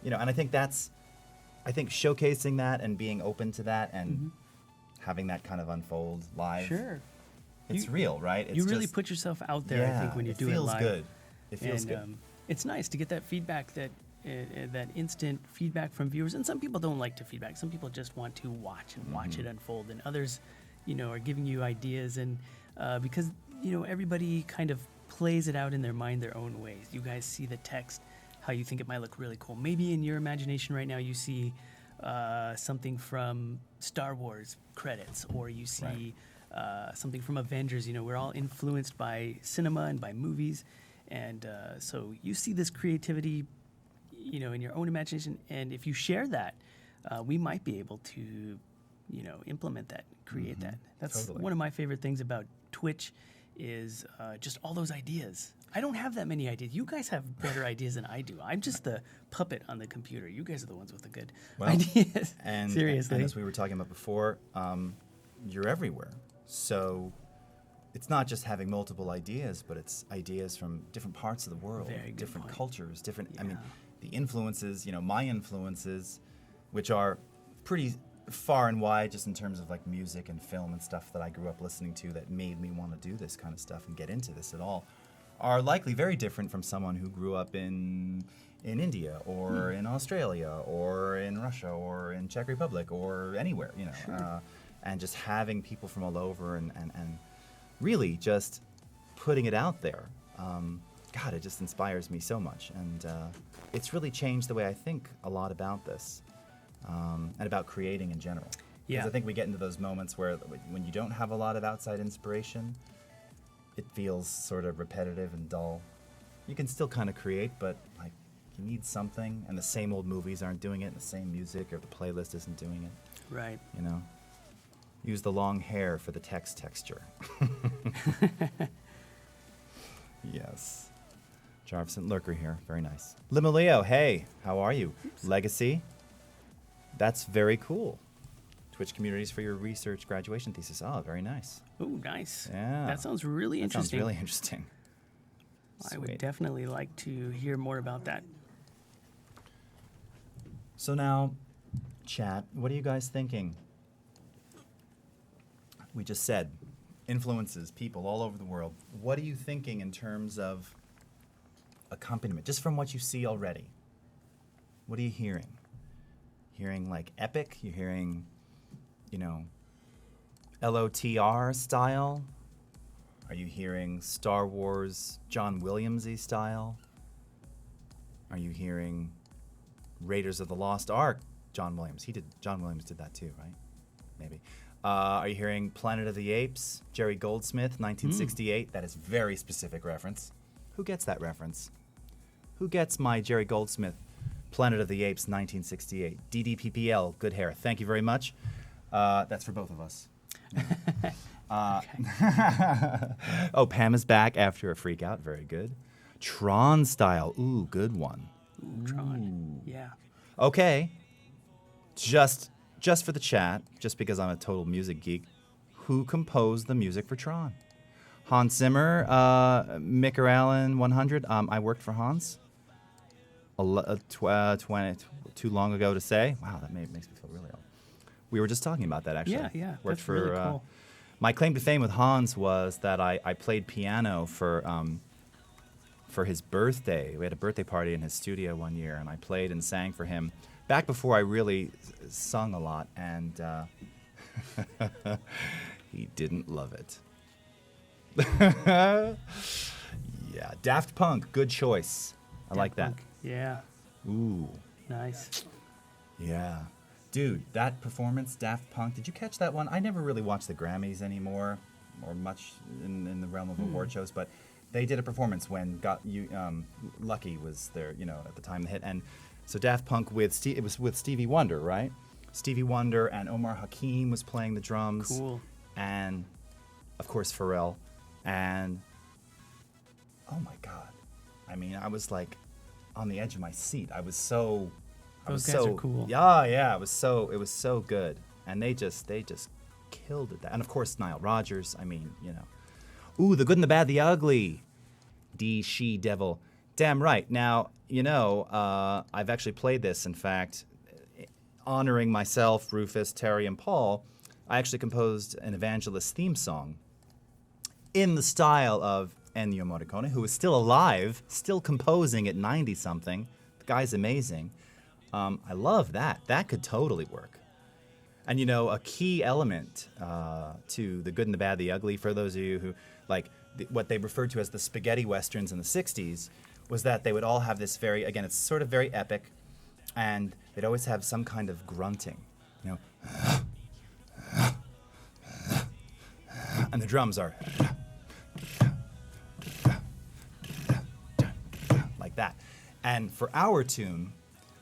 A: you know. And I think showcasing that and being open to that and having that kind of unfold live.
B: Sure.
A: It's real, right? It's
B: You really
A: just,
B: put yourself out there, I think, when you do it live.
A: Good. It feels
B: And,
A: good.
B: it's nice to get that feedback, that instant feedback from viewers. And some people don't like to feedback. Some people just want to watch and watch it unfold. And others, you know, are giving you ideas. And because, you know, everybody kind of plays it out in their mind their own ways. You guys see the text, how you think it might look really cool. Maybe in your imagination right now you see something from Star Wars credits, or you see something from Avengers. You know, we're all influenced by cinema and by movies. And so you see this creativity, you know, in your own imagination. And if you share that, we might be able to, you know, implement that, create that. That's
A: Totally.
B: one of my favorite things about Twitch is just all those ideas. I don't have that many ideas. You guys have better ideas than I do. I'm just the puppet on the computer. You guys are the ones with the good ideas.
A: And,
B: Seriously.
A: and as we were talking about before, you're everywhere. So it's not just having multiple ideas, but it's ideas from different parts of the world,
B: Very good
A: different
B: point.
A: cultures, different, I mean,
B: Yeah.
A: the influences, you know, my influences, which are pretty far and wide just in terms of like music and film and stuff that I grew up listening to that made me want to do this kind of stuff and get into this at all, are likely very different from someone who grew up in India or in Australia or in Russia or in Czech Republic or anywhere, you know.
B: Sure.
A: And just having people from all over and really just putting it out there. God, it just inspires me so much. And it's really changed the way I think a lot about this and about creating in general.
B: Yeah.
A: Because I think we get into those moments where when you don't have a lot of outside inspiration, it feels sort of repetitive and dull. You can still kind of create, but like you need something, and the same old movies aren't doing it, and the same music or the playlist isn't doing it,
B: Right.
A: you know? Use the long hair for the text texture. Yes. Jarvis and Lurker here. Very nice. Limaleo, hey, how are you? Legacy. That's very cool. Twitch communities for your research graduation thesis. Oh, very nice.
B: Oh, nice.
A: Yeah.
B: That sounds really
A: That sounds
B: interesting.
A: really interesting.
B: I would
A: Sweet.
B: definitely like to hear more about that.
A: So now, chat, what are you guys thinking? We just said influences, people all over the world. What are you thinking in terms of accompaniment, just from what you see already? What are you hearing? Hearing like epic? You're hearing, you know, LOTR style? Are you hearing Star Wars John Williams-y style? Are you hearing Raiders of the Lost Ark John Williams? John Williams did that too, right? Maybe. Are you hearing Planet of the Apes, Jerry Goldsmith, 1968? That is very specific reference. Who gets that reference? Who gets my Jerry Goldsmith, Planet of the Apes, 1968? DDPPL, good hair. Thank you very much. That's for both of us. Oh, Pam is back after a freak out. Very good. Tron style. Ooh, good one.
B: Ooh, Tron. Yeah.
A: Okay. Just for the chat, just because I'm a total music geek, who composed the music for Tron? Hans Zimmer, Micker Allen 100. I worked for Hans too long ago to say. Wow, that makes me feel really old. We were just talking about that, actually.
B: Yeah.
A: Worked
B: That's
A: for,
B: really cool.
A: my claim to fame with Hans was that I played piano for for his birthday. We had a birthday party in his studio one year, and I played and sang for him back before I really sung a lot, and he didn't love it. Yeah, Daft Punk, good choice. I like that.
B: Punk. Yeah,
A: Ooh,
B: nice.
A: yeah. Dude, that performance, Daft Punk, did you catch that one? I never really watch the Grammys anymore, or much in the realm of award shows, but they did a performance when Lucky was there, at the time the hit. And so Daft Punk it was with Stevie Wonder, right? Stevie Wonder and Omar Hakim was playing the drums.
B: Cool.
A: And, of course, Pharrell. And, oh my God. I mean, I was like on the edge of my seat.
B: Those guys are cool.
A: Yeah, it was so good. And they just killed it. And of course, Nile Rodgers, I mean, Ooh, The Good and the Bad, the Ugly. She Devil. Damn right. Now, I've actually played this, in fact, honoring myself, Rufus, Terry, and Paul. I actually composed an Evangelist theme song in the style of Ennio Morricone, who is still alive, still composing at 90-something. The guy's amazing. I love that. That could totally work. And, a key element to The Good and the Bad, the Ugly, for those of you who, like, what they referred to as the spaghetti westerns in the 60s, was that they would all have this it's sort of very epic, and they'd always have some kind of grunting, and the drums are like that. And for our tune,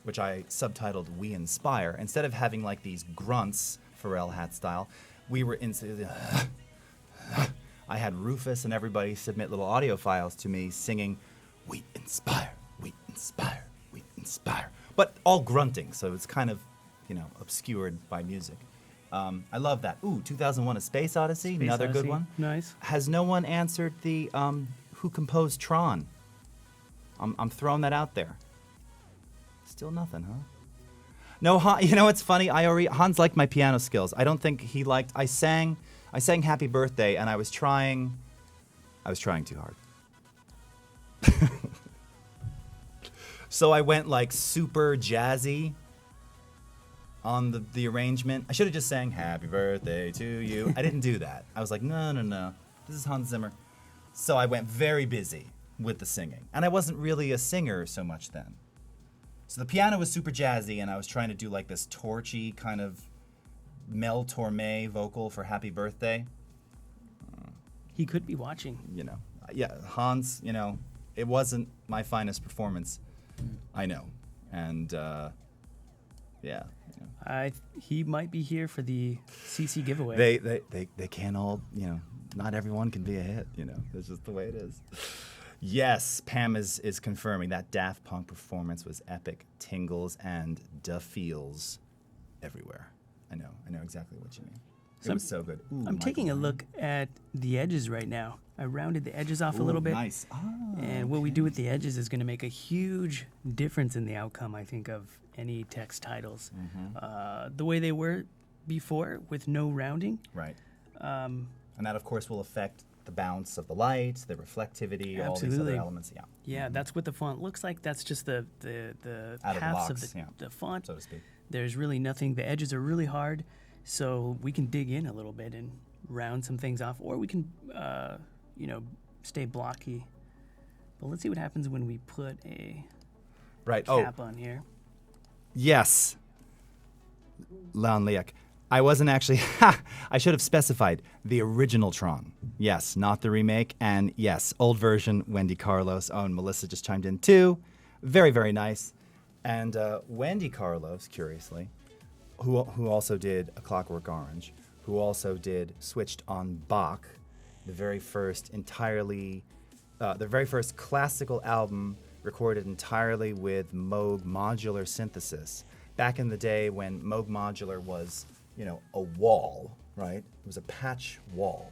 A: which I subtitled We Inspire, instead of having like these grunts, Pharrell hat style, we were I had Rufus and everybody submit little audio files to me singing, we inspire, we inspire, we inspire. But all grunting, so it's kind of, obscured by music. I love that. Ooh, 2001: A Space Odyssey, another good one.
B: Nice.
A: Has no one answered the who composed Tron? I'm throwing that out there. Still nothing, huh? No, it's funny. Hans liked my piano skills. I don't think he liked. I sang Happy Birthday, and I was trying too hard. So I went like super jazzy on the arrangement. I should have just sang Happy Birthday to You. I didn't do that. I was like, no. This is Hans Zimmer. So I went very busy with the singing. And I wasn't really a singer so much then. So the piano was super jazzy, and I was trying to do like this torchy kind of Mel Torme vocal for Happy Birthday.
B: He could be watching.
A: Yeah, Hans, it wasn't my finest performance. I know. And, yeah.
B: He might be here for the CC giveaway.
A: They can't all, not everyone can be a hit, That's just the way it is. Yes, Pam is confirming that Daft Punk performance was epic. Tingles and da feels everywhere. I know exactly what you mean. It was so good. Ooh,
B: I'm taking a look at the edges right now. I rounded the edges off a little bit.
A: Nice.
B: And what we do with the edges is going to make a huge difference in the outcome, I think, of any text titles.
A: Mm-hmm.
B: The way they were before, with no rounding.
A: Right. And that, of course, will affect the bounce of the light, the reflectivity, all these other elements. Yeah.
B: Yeah, that's what the font looks like. That's just the
A: Out
B: paths
A: of
B: of the font.
A: so to speak.
B: There's really nothing. The edges are really hard, so we can dig in a little bit and round some things off, or we can, stay blocky. But let's see what happens when we put a cap on here.
A: Yes. Leon Liak. I wasn't actually, I should have specified the original Tron. Yes, not the remake. And yes, old version, Wendy Carlos. Oh, and Melissa just chimed in too. Very, very nice. And Wendy Carlos, curiously, who also did A Clockwork Orange, who also did Switched on Bach, the very first classical album recorded entirely with Moog modular synthesis. Back in the day when Moog modular was, a wall, right? It was a patch wall.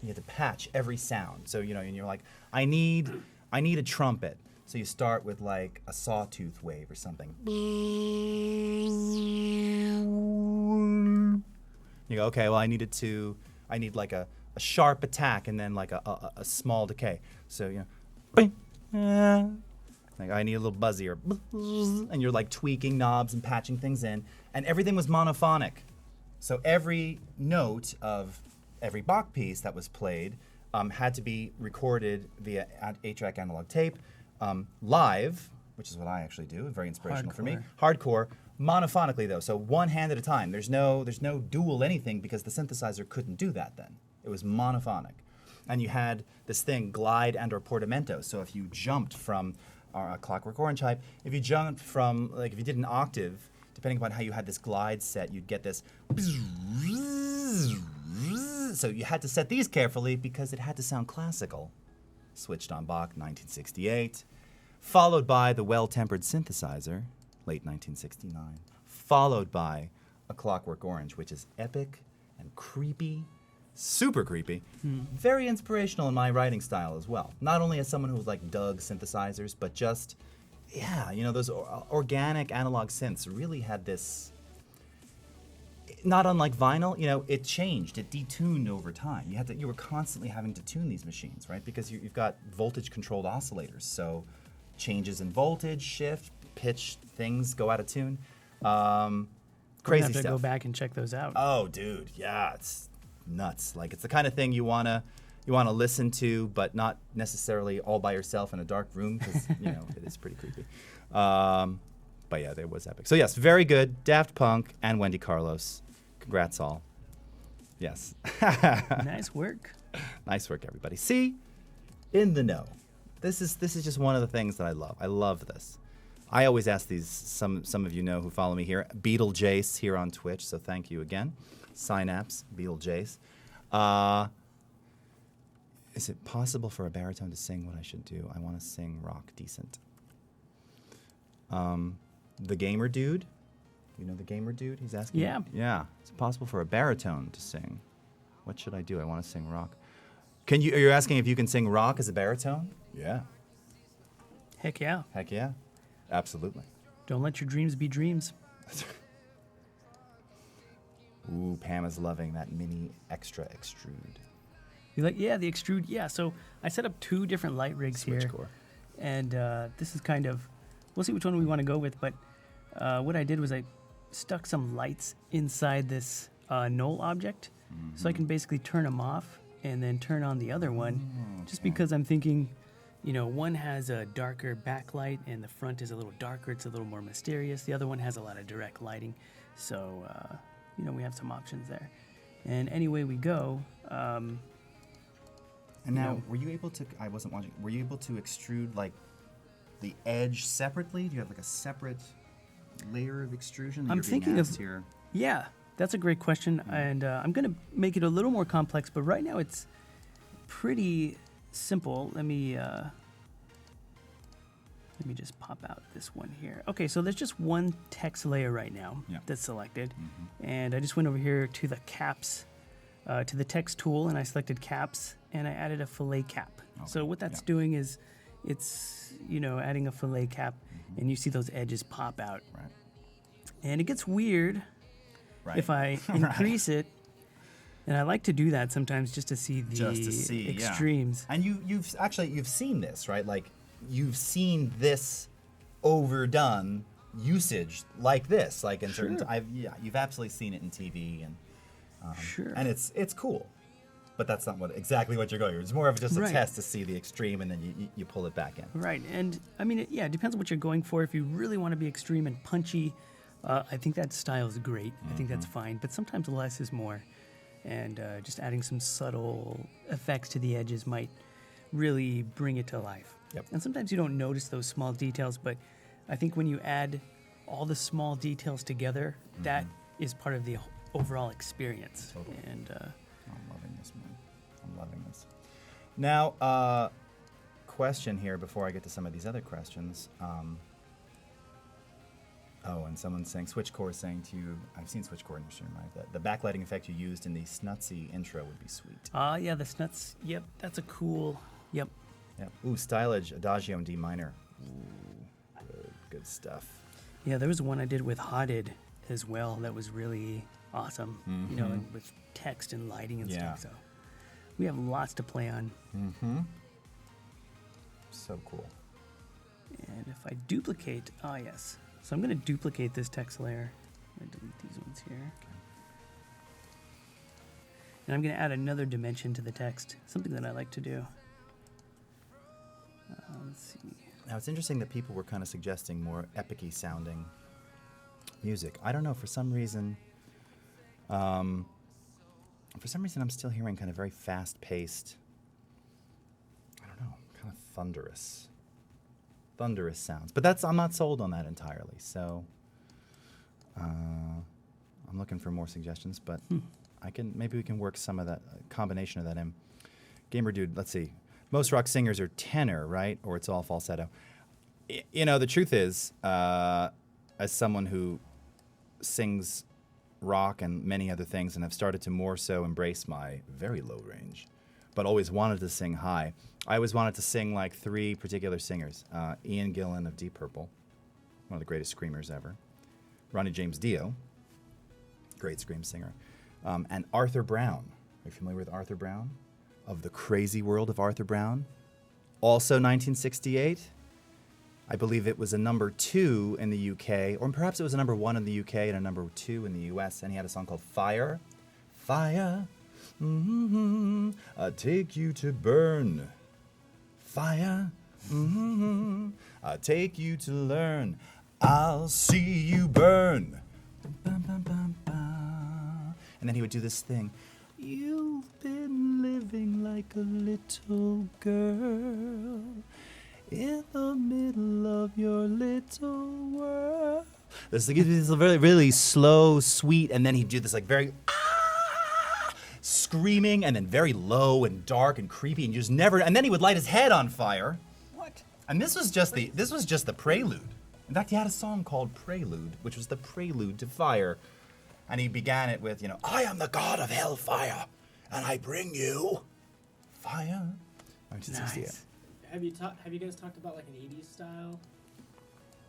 A: You had to patch every sound. So, and you're like, I need a trumpet. So you start with like a sawtooth wave or something. You go, okay, well I need like a sharp attack and then like a small decay. So, bing, Like, I need a little buzzier. And you're like tweaking knobs and patching things in. And everything was monophonic. So every note of every Bach piece that was played had to be recorded via 8-track analog tape, live, which is what I actually do, very inspirational for me. Hardcore, monophonically though, so one hand at a time. There's no dual anything because the synthesizer couldn't do that then. It was monophonic. And you had this thing, glide and or portamento. So if you jumped from a Clockwork Orange hype, if you jumped from, like if you did an octave, depending upon how you had this glide set, you'd get this. So you had to set these carefully because it had to sound classical. Switched on Bach, 1968. Followed by the well-tempered synthesizer, late 1969. Followed by a Clockwork Orange, which is epic and creepy. Super creepy. Very inspirational in my writing style as well. Not only as someone who's like dug synthesizers, but just, yeah, you know, those organic analog synths really had this, not unlike vinyl, you know, it changed, it detuned over time. You were constantly having to tune these machines, right? Because you've got voltage controlled oscillators. So changes in voltage, shift, pitch, things go out of tune. Crazy
B: have to
A: stuff.
B: go back and check those out.
A: Oh, dude, yeah, it's nuts. Like, it's the kind of thing you wanna listen to, but not necessarily all by yourself in a dark room, because you know it is pretty creepy. But yeah, it was epic. So yes, very good. Daft Punk and Wendy Carlos. Congrats all. Yes.
B: Nice work.
A: Nice work, everybody. See, in the know. This is just one of the things that I love. I love this. I always ask these. Some of you know who follow me here. Beatlejase here on Twitch. So thank you again. Synapse, Beatlejase. Is it possible for a baritone to sing what I should do? I want to sing rock decent. The Gamer Dude. You know the Gamer Dude? He's asking.
B: Yeah.
A: Yeah. Is it possible for a baritone to sing? What should I do? I want to sing rock. Are you asking if you can sing rock as a baritone? Yeah.
B: Heck yeah.
A: Heck yeah. Absolutely.
B: Don't let your dreams be dreams.
A: Ooh, Pam is loving that mini extra extrude.
B: You like, yeah, the extrude, yeah. So I set up 2 different light rigs
A: Switch
B: here.
A: core.
B: And this is kind of, we'll see which one we want to go with, but what I did was I stuck some lights inside this null object, so I can basically turn them off and then turn on the other one, just because I'm thinking, you know, one has a darker backlight and the front is a little darker, it's a little more mysterious. The other one has a lot of direct lighting, so, you know, we have some options there. And anyway we go,
A: And now, were you able to, I wasn't watching, were you able to extrude, like, the edge separately? Do you have, like, a separate layer of extrusion that
B: I'm
A: you're being
B: thinking of-
A: asked here?
B: yeah, that's a great question, and I'm going to make it a little more complex, but right now it's pretty simple. Let me just pop out this one here. Okay, so there's just one text layer right now that's selected, and I just went over here to the caps, to the text tool, and I selected caps, and I added a fillet cap.
A: Okay,
B: So what that's doing is it's, you know, adding a fillet cap, and you see those edges pop out.
A: Right.
B: And it gets weird
A: Right.
B: if I increase it, and I like to do that sometimes just to see the extremes.
A: And you've seen this, right? Like, you've seen this overdone usage like this, like in certain. You've absolutely seen it in TV, and and it's cool, but that's not exactly what you're going. It's more of just a test to see the extreme, and then you pull it back in.
B: Right, and I mean, it depends on what you're going for. If you really want to be extreme and punchy, I think that style is great. I think that's fine, but sometimes less is more, and just adding some subtle effects to the edges might really bring it to life.
A: Yep.
B: And sometimes you don't notice those small details, but I think when you add all the small details together, that is part of the overall experience.
A: Totally.
B: And
A: I'm loving this, man. I'm loving this. Now, question here before I get to some of these other questions. And someone's saying, Switchcore is saying to you, I've seen Switchcore in your stream, right? The backlighting effect you used in the Snutsy intro would be sweet.
B: yeah, the snuts. Yep, that's a cool. Yep.
A: Yep. Ooh, stylage, Adagio in D minor. Ooh, good stuff.
B: Yeah, there was one I did with Hotted as well that was really awesome. You know, and with text and lighting and stuff. So we have lots to play on.
A: So cool.
B: if I duplicate, yes. So I'm going to duplicate this text layer. I'm going to delete these ones here. And I'm going to add another dimension to the text, something that I like to do. Let's see.
A: Now, it's interesting that people were kind of suggesting more epic-y sounding music. I don't know, for some reason, I'm still hearing kind of very fast-paced, I don't know, kind of thunderous sounds. But I'm not sold on that entirely, so I'm looking for more suggestions, but maybe we can work some of that, combination of that in. Gamer Dude, let's see. Most rock singers are tenor, right? Or it's all falsetto. You know, the truth is, as someone who sings rock and many other things and have started to more so embrace my very low range, but always wanted to sing high, I always wanted to sing like 3 particular singers. Ian Gillan of Deep Purple, one of the greatest screamers ever. Ronnie James Dio, great scream singer. And Arthur Brown. Are you familiar with Arthur Brown? Of the Crazy World of Arthur Brown. Also 1968. I believe it was a number 2 in the UK, or perhaps it was a number 1 in the UK and a number 2 in the US, and he had a song called Fire. Fire, I take you to burn. Fire, I take you to learn. I'll see you burn. Bum, bum, bum, bum. And then he would do this thing. You've been living like a little girl in the middle of your little world. This is a very, really slow, sweet, and then he'd do this like very screaming, and then very low and dark and creepy, and you just never. And then he would light his head on fire.
B: What?
A: And this was just the prelude. In fact, he had a song called Prelude, which was the prelude to Fire. And he began it with, I am the god of hellfire, and I bring you fire. 1968.
B: Nice.
D: Have you guys talked about like an 80s style?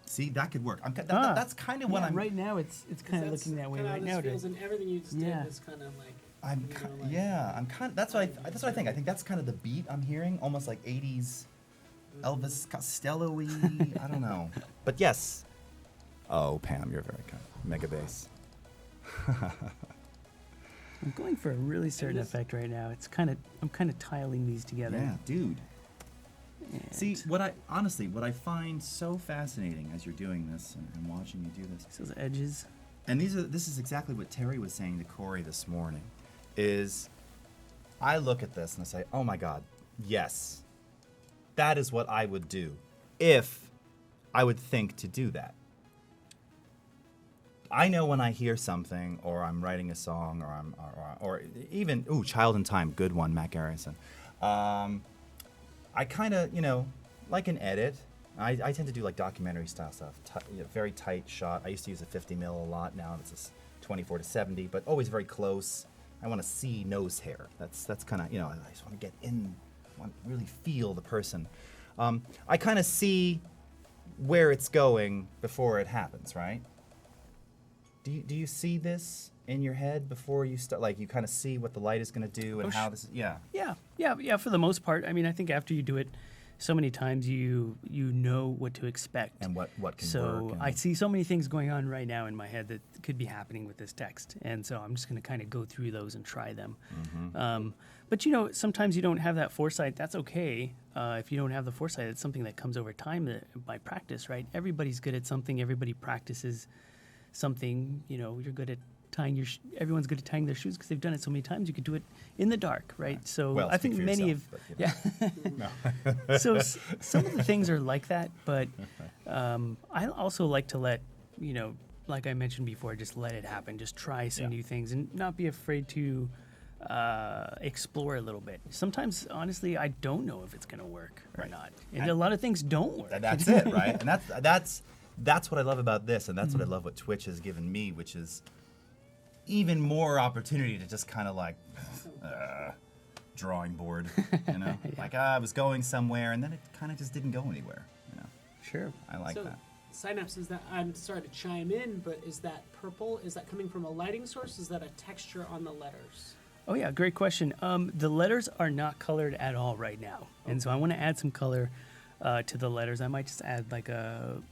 A: See, that could work. That's kind of what I'm.
B: Right now, it's kind of looking that way right now.
D: And everything you just did is kind of like.
A: I'm kind of. That's what I think. I think that's kind of the beat I'm hearing, almost like 80s Elvis Costello-y. I don't know. But yes. Oh, Pam, you're very kind. Mega bass.
B: I'm going for a really certain effect right now. I'm kind of tiling these together.
A: Yeah, dude.
B: And
A: See, what I find so fascinating as you're doing this and watching you do this,
B: those edges.
A: and this is exactly what Terry was saying to Corey this morning, is I look at this and I say, oh my God, yes, that is what I would do if I would think to do that. I know when I hear something, or I'm writing a song, or even Child in Time, good one, Matt Garrison. I kind of, like an edit. I tend to do like documentary style stuff, very tight shot. I used to use a 50 mil a lot. Now it's a 24 to 70, but always very close. I want to see nose hair. That's kind of, I just want to get in, want to really feel the person. I kind of see where it's going before it happens, right? Do you see this in your head before you start? Like, you kind of see what the light is going to do and how this is.
B: Yeah. For the most part, I mean, I think after you do it so many times, you know what to expect
A: and what can work.
B: So I see so many things going on right now in my head that could be happening with this text, and so I'm just going to kind of go through those and try them.
A: Mm-hmm.
B: But sometimes you don't have that foresight. That's okay. If you don't have the foresight, it's something that comes over time by practice, right? Everybody's good at something. Everybody practices something. You're good at tying everyone's good at tying their shoes because they've done it so many times. You could do it in the dark, right? So
A: well,
B: I think many So some of the things are like that, but I also like to let like I mentioned before, just let it happen. Just try some new things and not be afraid to explore a little bit. Sometimes, honestly, I don't know if it's going to work or not, and a lot of things don't work.
A: That's it, right? And that's what I love about this, and that's what I love what Twitch has given me, which is even more opportunity to just kind of like drawing board, Like I was going somewhere, and then it kind of just didn't go anywhere,
B: Sure.
A: I like that.
D: Synapse, is that, I'm sorry to chime in, but is that purple? Is that coming from a lighting source? Is that a texture on the letters?
B: Oh yeah, great question. The letters are not colored at all right now, and so I want to add some color. to the letters. I might just add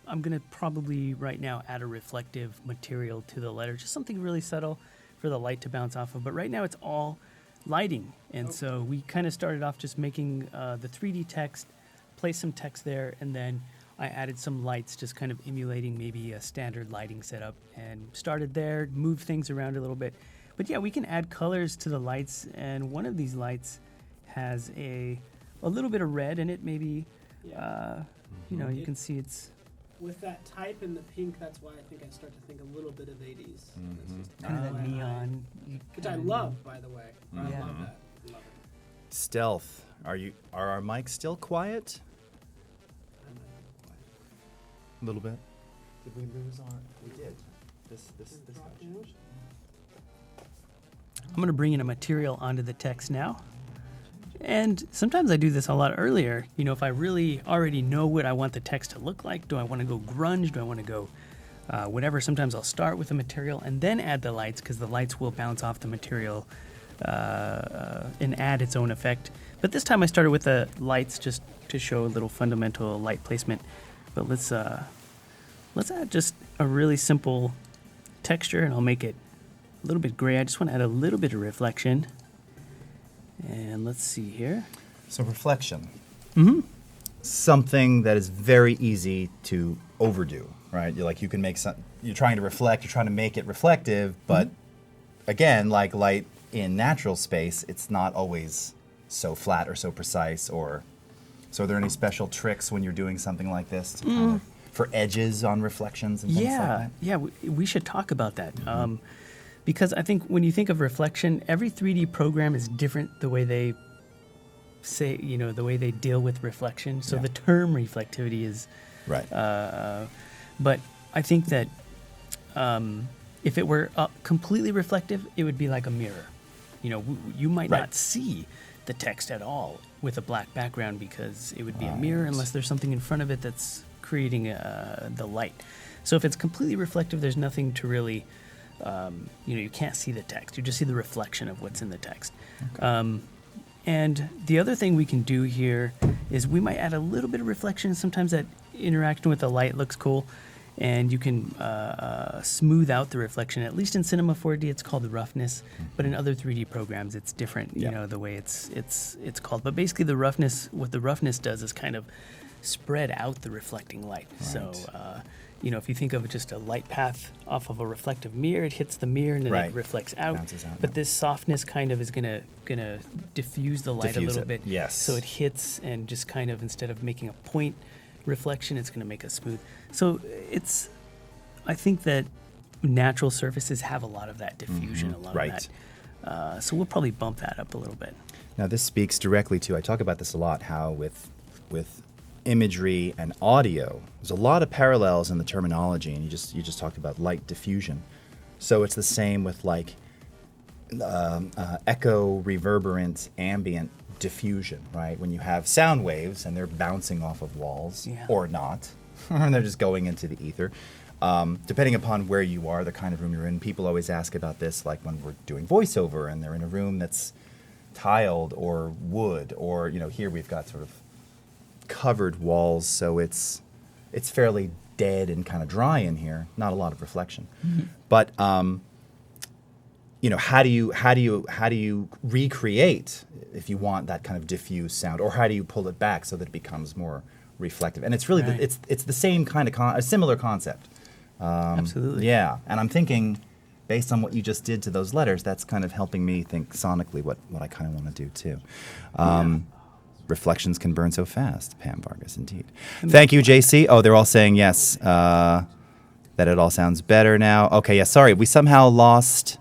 B: I'm going to probably right now add a reflective material to the letter, just something really subtle for the light to bounce off of. But right now it's all lighting. And so we kind of started off just making the 3D text, place some text there, and then I added some lights, just kind of emulating maybe a standard lighting setup, and started there, moved things around a little bit. But yeah, we can add colors to the lights, and one of these lights has a little bit of red in it, maybe. You can see it's
D: With that type and the pink, that's why I think I start to think a little bit of 80s. It's just
B: kind of that
D: FYI.
B: neon.
D: Which I love, by the way. I
B: Yeah.
D: love that. Love it.
A: Stealth. Are our mics still quiet?
D: I'm not
A: A little bit. Did we lose our? We did. This
D: got changed?
B: I'm going to bring in a material onto the text now. And sometimes I do this a lot earlier. If I really already know what I want the text to look like, do I want to go grunge? Do I want to go whatever? Sometimes I'll start with the material and then add the lights, because the lights will bounce off the material and add its own effect. But this time I started with the lights just to show a little fundamental light placement. But let's add just a really simple texture, and I'll make it a little bit gray. I just want to add a little bit of reflection. And let's see here.
A: So reflection.
B: Mm-hmm.
A: Something that is very easy to overdo, right? You can make you're trying to reflect, you're trying to make it reflective, but again, like light in natural space, it's not always so flat or so precise. So are there any special tricks when you're doing something like this to kind of, for edges on reflections and things like that?
B: Yeah, we should talk about that. Because I think when you think of reflection, every 3D program is different the way they say, the way they deal with reflection. So the term reflectivity is
A: Right.
B: But I think that if it were completely reflective, it would be like a mirror. You might
A: Right.
B: not see the text at all with a black background, because it would be a mirror unless there's something in front of it that's creating the light. So if it's completely reflective, there's nothing to really, you can't see the text. You just see the reflection of what's in the text. Okay. And the other thing we can do here is we might add a little bit of reflection. Sometimes that interaction with the light looks cool, and you can smooth out the reflection. At least in Cinema4D, it's called the roughness, but in other 3D programs, it's different. The way it's called. But basically, what the roughness does is kind of spread out the reflecting light.
A: Right.
B: So, if you think of just a light path off of a reflective mirror, it hits the mirror and then
A: Right.
B: it reflects out.
A: Bounces out,
B: But this softness kind of is gonna diffuse the light
A: Diffuse
B: a little
A: it,
B: bit.
A: yes.
B: So it hits, and just kind of, instead of making a point reflection, it's gonna make a smooth. So I think that natural surfaces have a lot of that diffusion, a lot
A: Right.
B: of that. So we'll probably bump that up a little bit.
A: Now this speaks directly to, I talk about this a lot, how with imagery and audio, there's a lot of parallels in the terminology, and you just talked about light diffusion. So it's the same with echo, reverberant, ambient diffusion, right? When you have sound waves and they're bouncing off of walls, or not, and they're just going into the ether. Depending upon where you are, the kind of room you're in. People always ask about this, like when we're doing voiceover and they're in a room that's tiled or wood, or here we've got sort of covered walls, so it's fairly dead and kind of dry in here. Not a lot of reflection, but how do you recreate if you want that kind of diffuse sound, or how do you pull it back so that it becomes more reflective? And it's really
B: Right.
A: it's the same kind of a similar concept.
B: Absolutely.
A: Yeah, and I'm thinking, based on what you just did to those letters, that's kind of helping me think sonically what I kind of want to do too. Reflections can burn so fast, Pam Vargas, indeed. Thank you, JC. Oh, they're all saying yes, that it all sounds better now. Okay, yeah, sorry, we somehow lost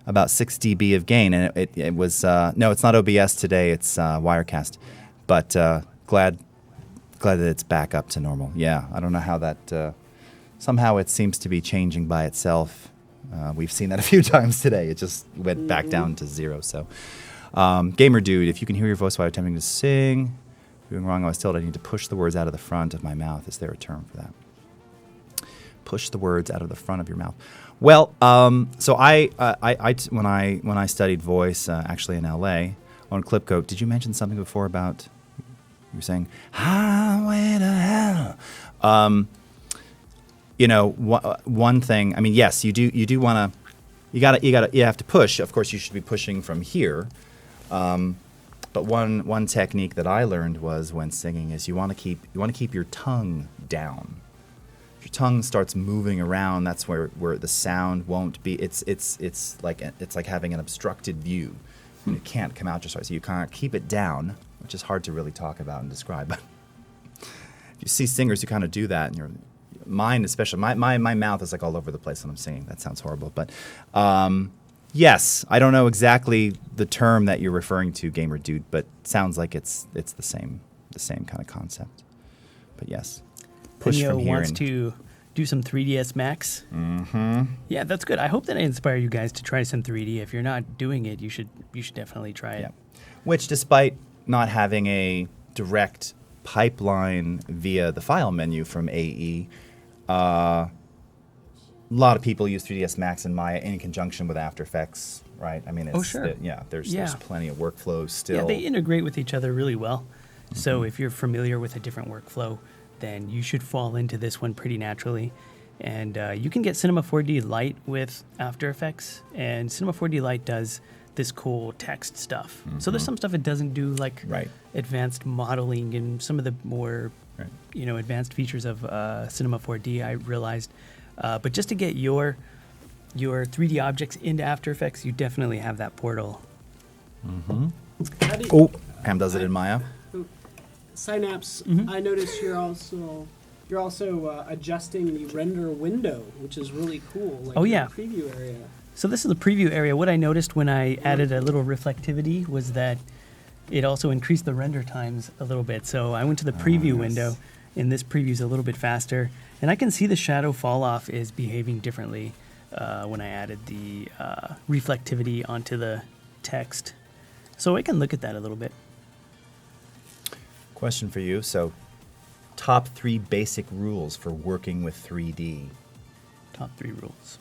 A: about 6 dB of gain, and it was, no, it's not OBS today, it's Wirecast. But glad that it's back up to normal. Yeah, I don't know how that, somehow it seems to be changing by itself. We've seen that a few times today. It just went back down to 0, so. Gamer Dude, if you can hear your voice while attempting to sing, doing wrong, I was told I need to push the words out of the front of my mouth. Is there a term for that? Push the words out of the front of your mouth. Well, so when I studied voice, actually in LA, on Clipcoat, did you mention something before about You're saying highway to hell. One thing. I mean, yes, you do want to. You have to push. Of course, you should be pushing from here. But one technique that I learned was when singing is you want to keep your tongue down. If your tongue starts moving around, that's where the sound won't be. It's like having an obstructed view. It can't come out just right. So you can't keep it down, which is hard to really talk about and describe. But if you see singers who kind of do that, and mine especially, my mouth is like all over the place when I'm singing. That sounds horrible, but yes, I don't know exactly the term that you're referring to, Gamer Dude, but it sounds like it's the same kind of concept. But yes, push
B: Neo
A: from here.
B: wants to do some 3ds Max. Mm-hmm. Yeah, that's good. I hope that I inspire you guys to try some 3D. If you're not doing it, you should definitely try it.
A: Yeah. Which, despite not having a direct pipeline via the file menu from AE, a lot of people use 3ds Max and Maya in conjunction with After Effects, right? I mean,
B: sure.
A: There's plenty of workflows still.
B: Yeah, they integrate with each other really well. Mm-hmm. So if you're familiar with a different workflow, then you should fall into this one pretty naturally. And you can get Cinema4D Lite with After Effects, and Cinema4D Lite does this cool text stuff. Mm-hmm. So there's some stuff it doesn't do, like advanced modeling and some of the more advanced features of Cinema4D, I realized. But just to get your 3D objects into After Effects, you definitely have that portal.
A: Mm-hmm. Pam does it in Maya.
D: Synapse, I noticed you're also adjusting the render window, which is really cool. Like the preview area.
B: So this is the preview area. What I noticed when I added a little reflectivity was that it also increased the render times a little bit. So I went to the preview window, and this preview is a little bit faster. And I can see the shadow fall off is behaving differently when I added the reflectivity onto the text. So I can look at that a little bit.
A: Question for you. So, top 3 basic rules for working with 3D.
B: Top 3 rules.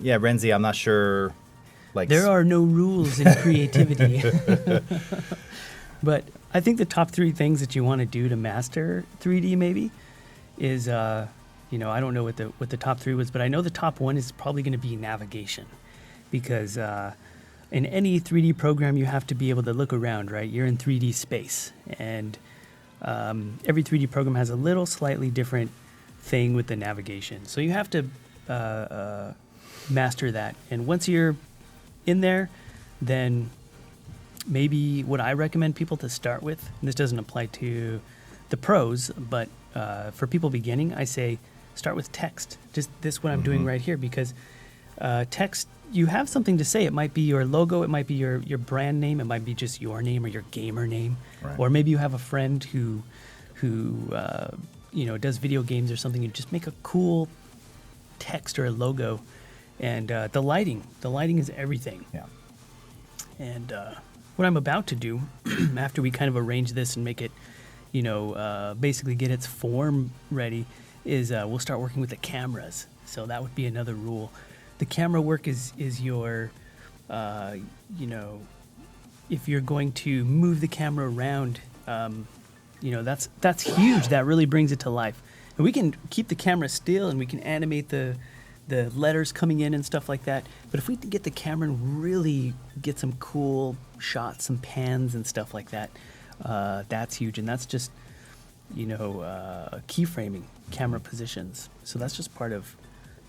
A: Yeah, Renzi, I'm not sure.
B: There are no rules in creativity. But I think the top 3 things that you want to do to master 3D maybe is, I don't know what the top 3 was, but I know the top 1 is probably going to be navigation, because in any 3D program you have to be able to look around, right? You're in 3D space, and every 3D program has a little slightly different thing with the navigation. So you have to master that, and once you're in there, then maybe what I recommend people to start with, and this doesn't apply to the pros, but for people beginning, I say start with text. Just this what I'm doing right here, because text, you have something to say. It might be your logo, it might be your brand name, it might be just your name or your gamer name, or maybe you have a friend who does video games or something. You just make a cool text or a logo, and the lighting is everything. Yeah. And what I'm about to do, after we kind of arrange this and make it, basically get its form ready, is we'll start working with the cameras. So that would be another rule. The camera work is your, if you're going to move the camera around, that's huge. That really brings it to life. And we can keep the camera still, and we can animate the letters coming in and stuff like that. But if we get the camera and really get some cool shots, some pans and stuff like that, that's huge. And that's just, keyframing camera positions. So that's just part of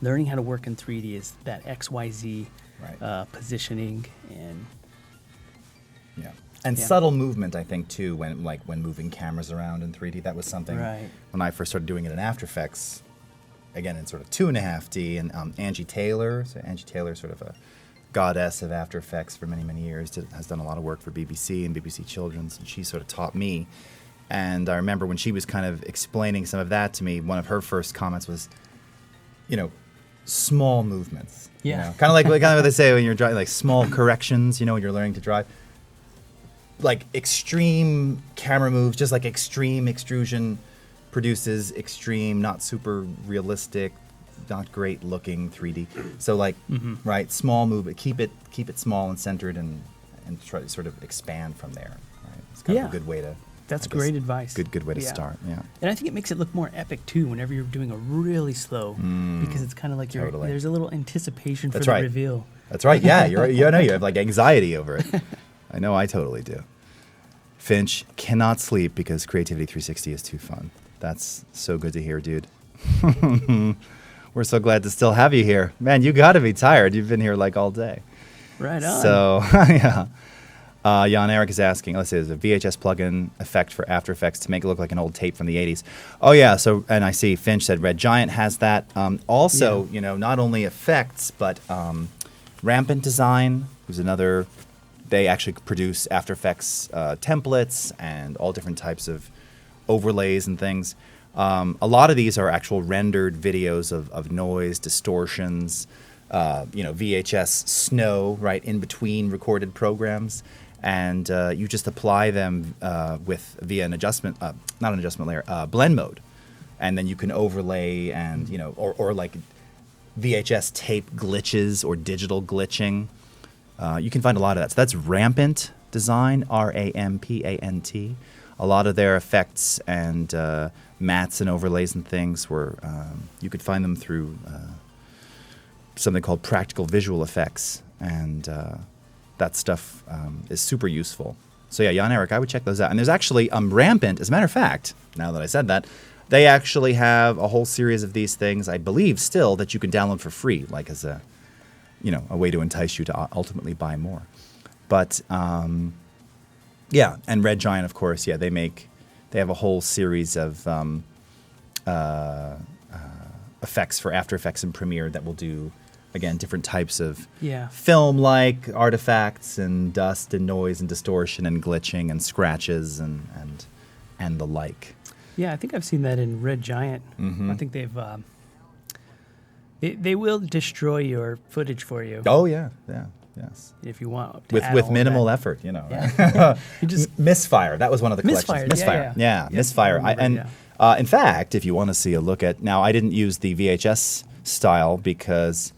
B: learning how to work in 3D, is that XYZ positioning and
A: subtle movement, I think, too, when moving cameras around in 3D. That was something when I first started doing it in After Effects, again in sort of 2.5D, and Angie Taylor, sort of a goddess of After Effects for many, many years, has done a lot of work for BBC and BBC Children's, and she sort of taught me. And I remember when she was kind of explaining some of that to me, one of her first comments was, small movements.
B: Yeah.
A: Kind of like what they say when you're driving, like small corrections, when you're learning to drive. Like extreme camera moves, just like extreme extrusion produces extreme, not super realistic, not great looking 3D. So small movement, keep it small and centered, and try to sort of expand from there. Right? It's kind of
B: Yeah.
A: a good way to.
B: That's
A: I guess,
B: great advice.
A: Good way to
B: Yeah.
A: start. Yeah.
B: And I think it makes it look more epic too whenever you're doing a really slow, because it's kind of like
A: Totally.
B: there's a little anticipation for
A: That's
B: the
A: right.
B: reveal.
A: That's right. Yeah, you have like anxiety over it. I know I totally do. Finch cannot sleep because Creativity360 is too fun. That's so good to hear, dude. We're so glad to still have you here. Man, you got to be tired. You've been here like all day.
B: Right on.
A: So, yeah. Jan Eric is asking, let's see, there's a VHS plugin effect for After Effects to make it look like an old tape from the 80s. Oh, yeah. So, and I see Finch said Red Giant has that. Also, not only effects, but Rampant Design, who's another, they actually produce After Effects templates and all different types of overlays and things. A lot of these are actual rendered videos of noise, distortions, VHS snow, right, in between recorded programs. And you just apply them via an adjustment, not an adjustment layer, blend mode. And then you can overlay and, or like VHS tape glitches or digital glitching. You can find a lot of that. So that's Rampant Design, Rampant. A lot of their effects and mats and overlays and things were, you could find them through something called Practical Visual Effects. And that stuff is super useful. So yeah, Jan Eric, I would check those out. And there's actually Rampant, as a matter of fact, now that I said that, they actually have a whole series of these things, I believe still, that you can download for free, like as a way to entice you to ultimately buy more. But yeah, and Red Giant, of course, yeah, they have a whole series of effects for After Effects and Premiere that will do, again, different types of film-like artifacts and dust and noise and distortion and glitching and scratches and the like.
B: Yeah, I think I've seen that in Red Giant. I think they've they will destroy your footage for you.
A: Oh yeah, yes.
B: If you want to add
A: With
B: all
A: minimal
B: that.
A: effort,
B: Yeah. You just
A: Misfire. That was one of the collections.
B: Misfire, yeah.
A: Misfire.
B: I remember,
A: In fact, if you want to see a look at, now I didn't use the VHS style because,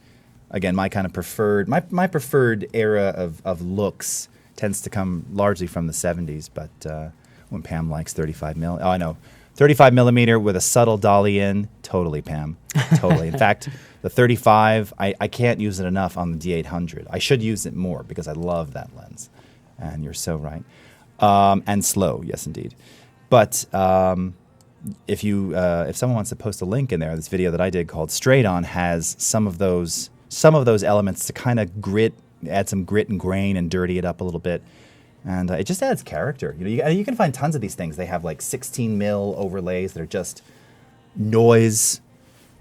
A: again, my preferred era of looks tends to come largely from the 70s. But when Pam likes 35 mil, oh I know, 35 millimeter with a subtle dolly in, totally, Pam, totally. In fact, the 35, I can't use it enough on the D800. I should use it more because I love that lens. And you're so right. And slow, yes, indeed. But if someone wants to post a link in there, this video that I did called Straight On has some of those elements to kind of add some grit and grain and dirty it up a little bit. And it just adds character. You can find tons of these things. They have like 16 mil overlays that are just noise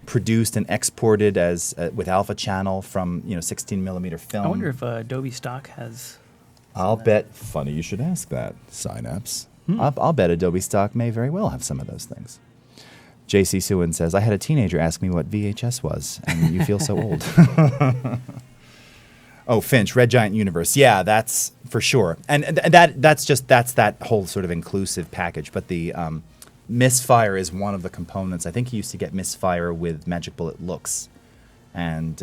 A: produced and exported as with alpha channel from 16 millimeter film.
B: I wonder if Adobe Stock has.
A: I'll bet. Funny you should ask that, Synapse. I'll bet Adobe Stock may very well have some of those things. JC Suin says, I had a teenager ask me what VHS was, and you feel so old. Oh, Finch, Red Giant Universe. Yeah, that's for sure. And that's that whole sort of inclusive package. But the Misfire is one of the components. I think you used to get Misfire with Magic Bullet Looks. And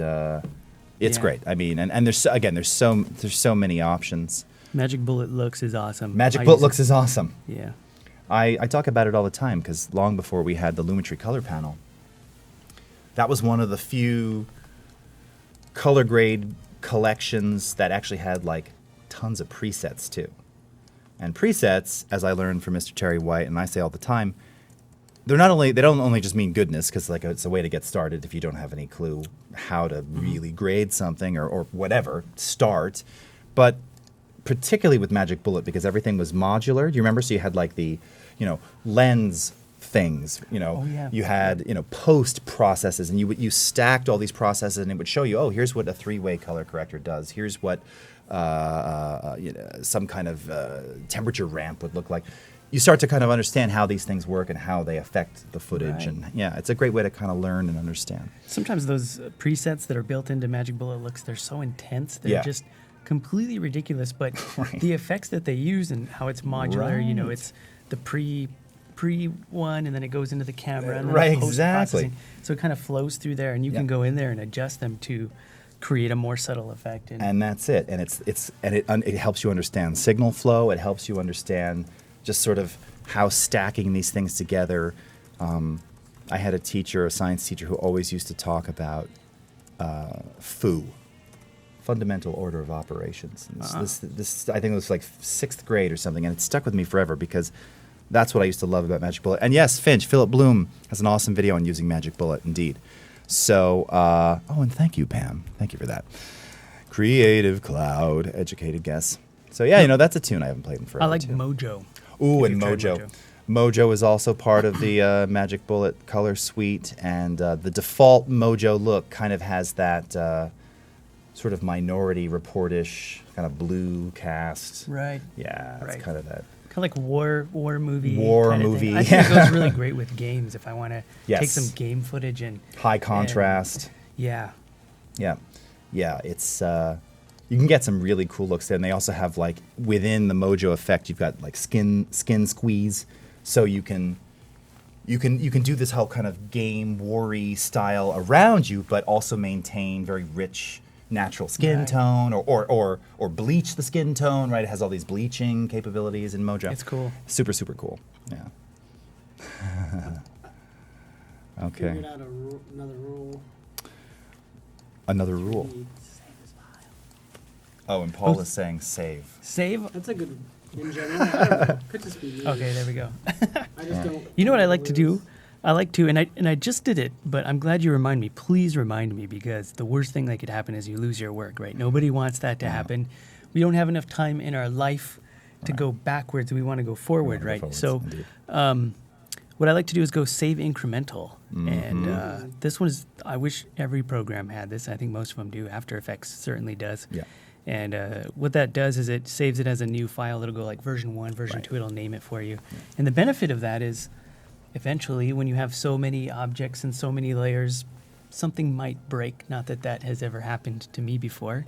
A: it's great. I mean, and there's so many options.
B: Magic Bullet Looks is awesome.
A: Magic Bullet Looks is awesome.
B: Yeah.
A: I talk about it all the time because long before we had the Lumetri color panel, that was one of the few color grade collections that actually had like tons of presets too. And presets, as I learned from Mr. Terry White, and I say all the time, they don't only just mean goodness because like it's a way to get started if you don't have any clue how to really grade something or whatever, start. But particularly with Magic Bullet because everything was modular. Do you remember? So you had like the, lens things, you had, post processes and you stacked all these processes and it would show you, oh, here's what a 3-way color corrector does. Here's what some kind of temperature ramp would look like. You start to kind of understand how these things work and how they affect the footage.
B: Right.
A: And yeah, it's a great way to kind of learn and understand.
B: Sometimes those presets that are built into Magic Bullet Looks, they're so intense. They're just completely ridiculous. But the effects that they use and how it's modular, it's the pre one and then it goes into the camera and then post-processing. So it kind of flows through there and you can go in there and adjust them to create a more subtle effect.
A: And that's it. And it helps you understand signal flow. It helps you understand just sort of how stacking these things together. I had a science teacher, who always used to talk about fundamental order of operations. And this I think it was like 6th grade or something, and it stuck with me forever because that's what I used to love about Magic Bullet. And yes, Philip Bloom has an awesome video on using Magic Bullet, indeed. So, and thank you, Pam. Thank you for that. Creative Cloud, educated guess. So yeah, that's a tune I haven't played in forever.
B: I like
A: too.
B: Mojo.
A: Ooh,
B: If
A: and
B: you've tried
A: Mojo. Mojo is also part of the Magic Bullet color suite, and the default Mojo look kind of has that sort of Minority Report-ish kind of blue cast.
B: Right.
A: Yeah, it's
B: Right.
A: kind of that.
B: Kind of like war movie.
A: War
B: kind of
A: movie,
B: thing. I think it goes really great with games if I want to
A: Yes.
B: take some game footage and
A: High contrast.
B: yeah.
A: Yeah. It's you can get some really cool looks there, and they also have like within the Mojo effect, you've got like skin squeeze, so you can do this whole kind of game war-y style around you, but also maintain very rich natural skin
B: Right.
A: tone, or bleach the skin tone. Right, it has all these bleaching capabilities in Mojo.
B: It's cool.
A: Super cool. Yeah. Okay.
D: Figured out another rule.
A: Another rule. Oh, and Paul is saying save.
B: Save.
D: That's a good in general. I don't know. Could just be me.
B: Okay, there we go.
D: I just don't.
B: You know what I like to
D: do?
B: do? I like to, and I just did it, but I'm glad you remind me. Please remind me, because the worst thing that could happen is you lose your work, right? Nobody wants that to happen. We don't have enough time in our life to go backwards. We want to go forward, right?
A: Forwards,
B: So,
A: indeed.
B: what I like to do is go save incremental. And this one is, I wish every program had this. I think most of them do. After Effects certainly does.
A: Yeah.
B: And what that does is it saves it as a new file. It'll go like version 1, version
A: Right.
B: 2. It'll name it for you. And the benefit of that is eventually when you have so many objects and so many layers, something might break. Not that that has ever happened to me before.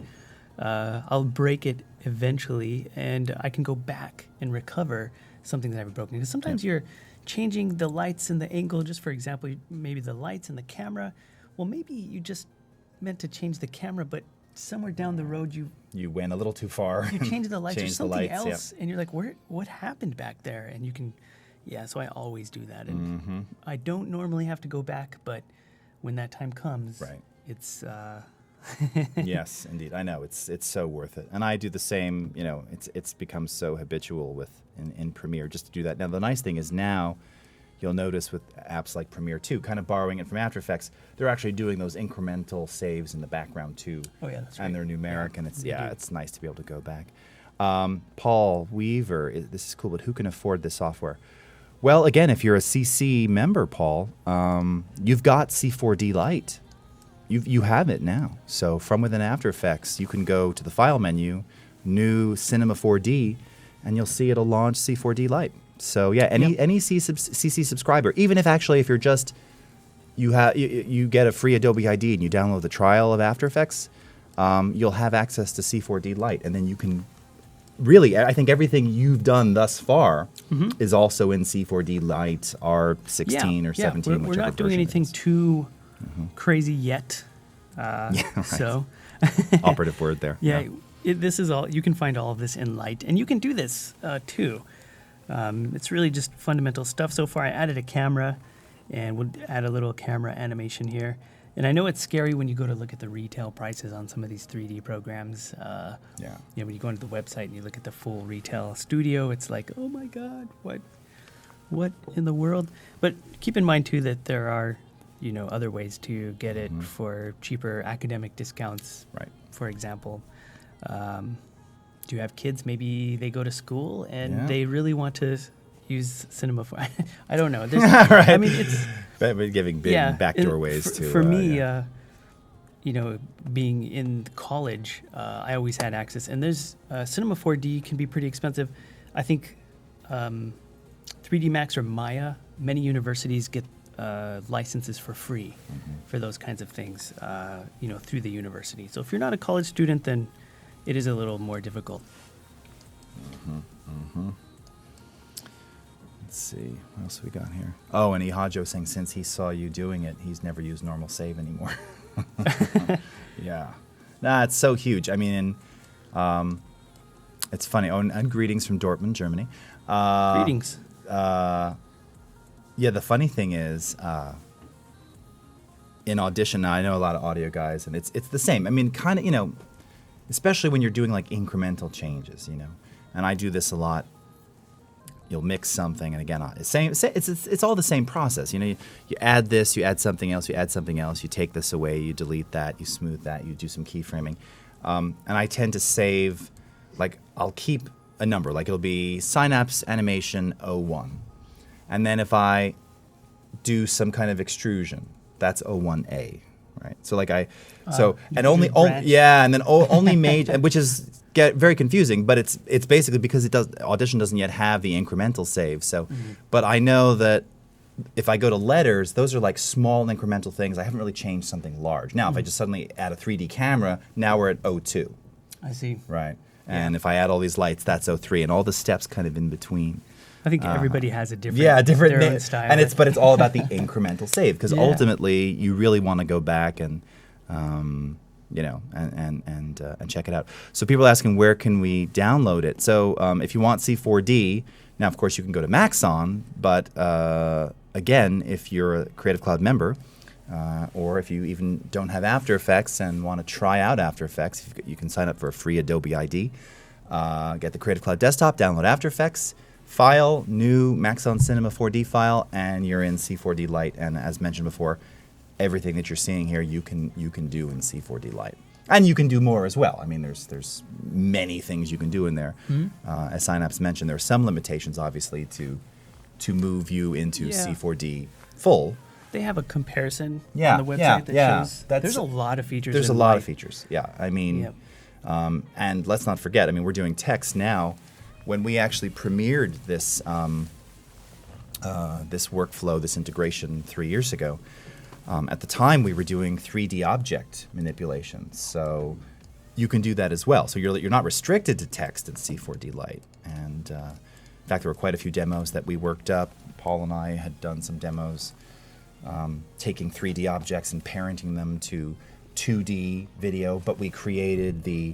B: I'll break it eventually, and I can go back and recover something that I've broken. Because sometimes you're changing the lights and the angle. Just for example, maybe the lights and the camera. Well, maybe you just meant to change the camera, but somewhere down the road
A: You went a little too far.
B: you change the lights or
A: Changed the
B: something
A: lights,
B: else, and you're like, what happened back there? And you can, so I always do that. And I don't normally have to go back, but when that time comes,
A: Right.
B: it's
A: Yes, indeed. I know it's so worth it, and I do the same. It's become so habitual in Premiere just to do that. Now the nice thing is now, you'll notice with apps like Premiere 2, kind of borrowing it from After Effects, they're actually doing those incremental saves in the background too.
B: Oh, yeah, that's
A: And
B: right.
A: they're numeric, and
B: they do.
A: it's nice to be able to go back. Paul Weaver, this is cool, but who can afford this software? Well, again, if you're a CC member, Paul, you've got C4D Lite. You have it now. So from within After Effects, you can go to the File menu, New Cinema4D, and you'll see it'll launch C4D Lite. So yeah, any CC subscriber, even if you're just you get a free Adobe ID and you download the trial of After Effects, you'll have access to C4D Lite, and then you can really, I think everything you've done thus far is also in C4D Lite R16 or 17.
B: We're
A: whichever
B: not doing
A: version it
B: anything
A: is.
B: too crazy yet.
A: Right.
B: So
A: Operative word there.
B: this is all. You can find all of this in Lite, and you can do this too. It's really just fundamental stuff. So far, I added a camera, and we'll add a little camera animation here. And I know it's scary when you go to look at the retail prices on some of these 3D programs. When you go onto the website and you look at the full retail studio, it's like, oh my God, what in the world? But keep in mind too that there are, other ways to get it for cheaper academic discounts.
A: Right.
B: For example, do you have kids? Maybe they go to school and
A: Yeah.
B: they really want to use Cinema 4. I don't know. There's,
A: Right.
B: I mean, it's
A: But giving big backdoor ways to.
B: For me, being in college, I always had access, and there's Cinema 4D can be pretty expensive. I think 3D Max or Maya, many universities get licenses for free for those kinds of things, through the university. So if you're not a college student, then it is a little more difficult.
A: Let's see, what else we got here? Oh, and Ihajo saying since he saw you doing it, he's never used normal save anymore. Yeah. Nah, it's so huge. I mean, it's funny. Oh, and greetings from Dortmund, Germany.
B: Greetings.
A: Yeah, the funny thing is, in Audition, now I know a lot of audio guys, and it's the same. I mean, kind of, you know, especially when you're doing like incremental changes, you know. And I do this a lot. You'll mix something, and again, it's all the same process. You know, you add this, you add something else, you add something else, you take this away, you delete that, you smooth that, you do some keyframing. And I tend to save, like, I'll keep a number, like it'll be Synapse Animation 01. And then if I do some kind of extrusion, that's 01A, right? So like and only made, which is get very confusing, but it's basically because Audition doesn't yet have the incremental save. So, but I know that if I go to letters, those are like small incremental things. I haven't really changed something large. Now, if I just suddenly add a 3D camera, now we're at 02.
B: I see.
A: Right. And if I add all these lights, that's 03, and all the steps kind of in between.
B: I think everybody has a different,
A: different
B: their own style.
A: And it's all about the incremental save, because ultimately you really want to go back and you know, and check it out. So people are asking, where can we download it? So if you want C4D, now of course you can go to Maxon, but again, if you're a Creative Cloud member, or if you even don't have After Effects and want to try out After Effects, you can sign up for a free Adobe ID. Get the Creative Cloud desktop, download After Effects, file, new Maxon Cinema4D file, and you're in C4D Lite. And as mentioned before, everything that you're seeing here, you can do in C4D Lite. And you can do more as well. I mean, there's many things you can do in there. As Synapse mentioned, there are some limitations, obviously, to move you into C4D full.
B: They have a comparison
A: Yeah,
B: on the website that shows
A: That's-
B: there's a lot of features.
A: There's a
B: in
A: lot
B: Lite.
A: of features. Yeah, I mean,
B: Yep.
A: and let's not forget. I mean, we're doing text now. When we actually premiered this this workflow, this integration 3 years ago, at the time we were doing 3D object manipulation. So you can do that as well. So you're not restricted to text in C4D Lite. And in fact, there were quite a few demos that we worked up. Paul and I had done some demos. Taking 3D objects and parenting them to 2D video, but we created the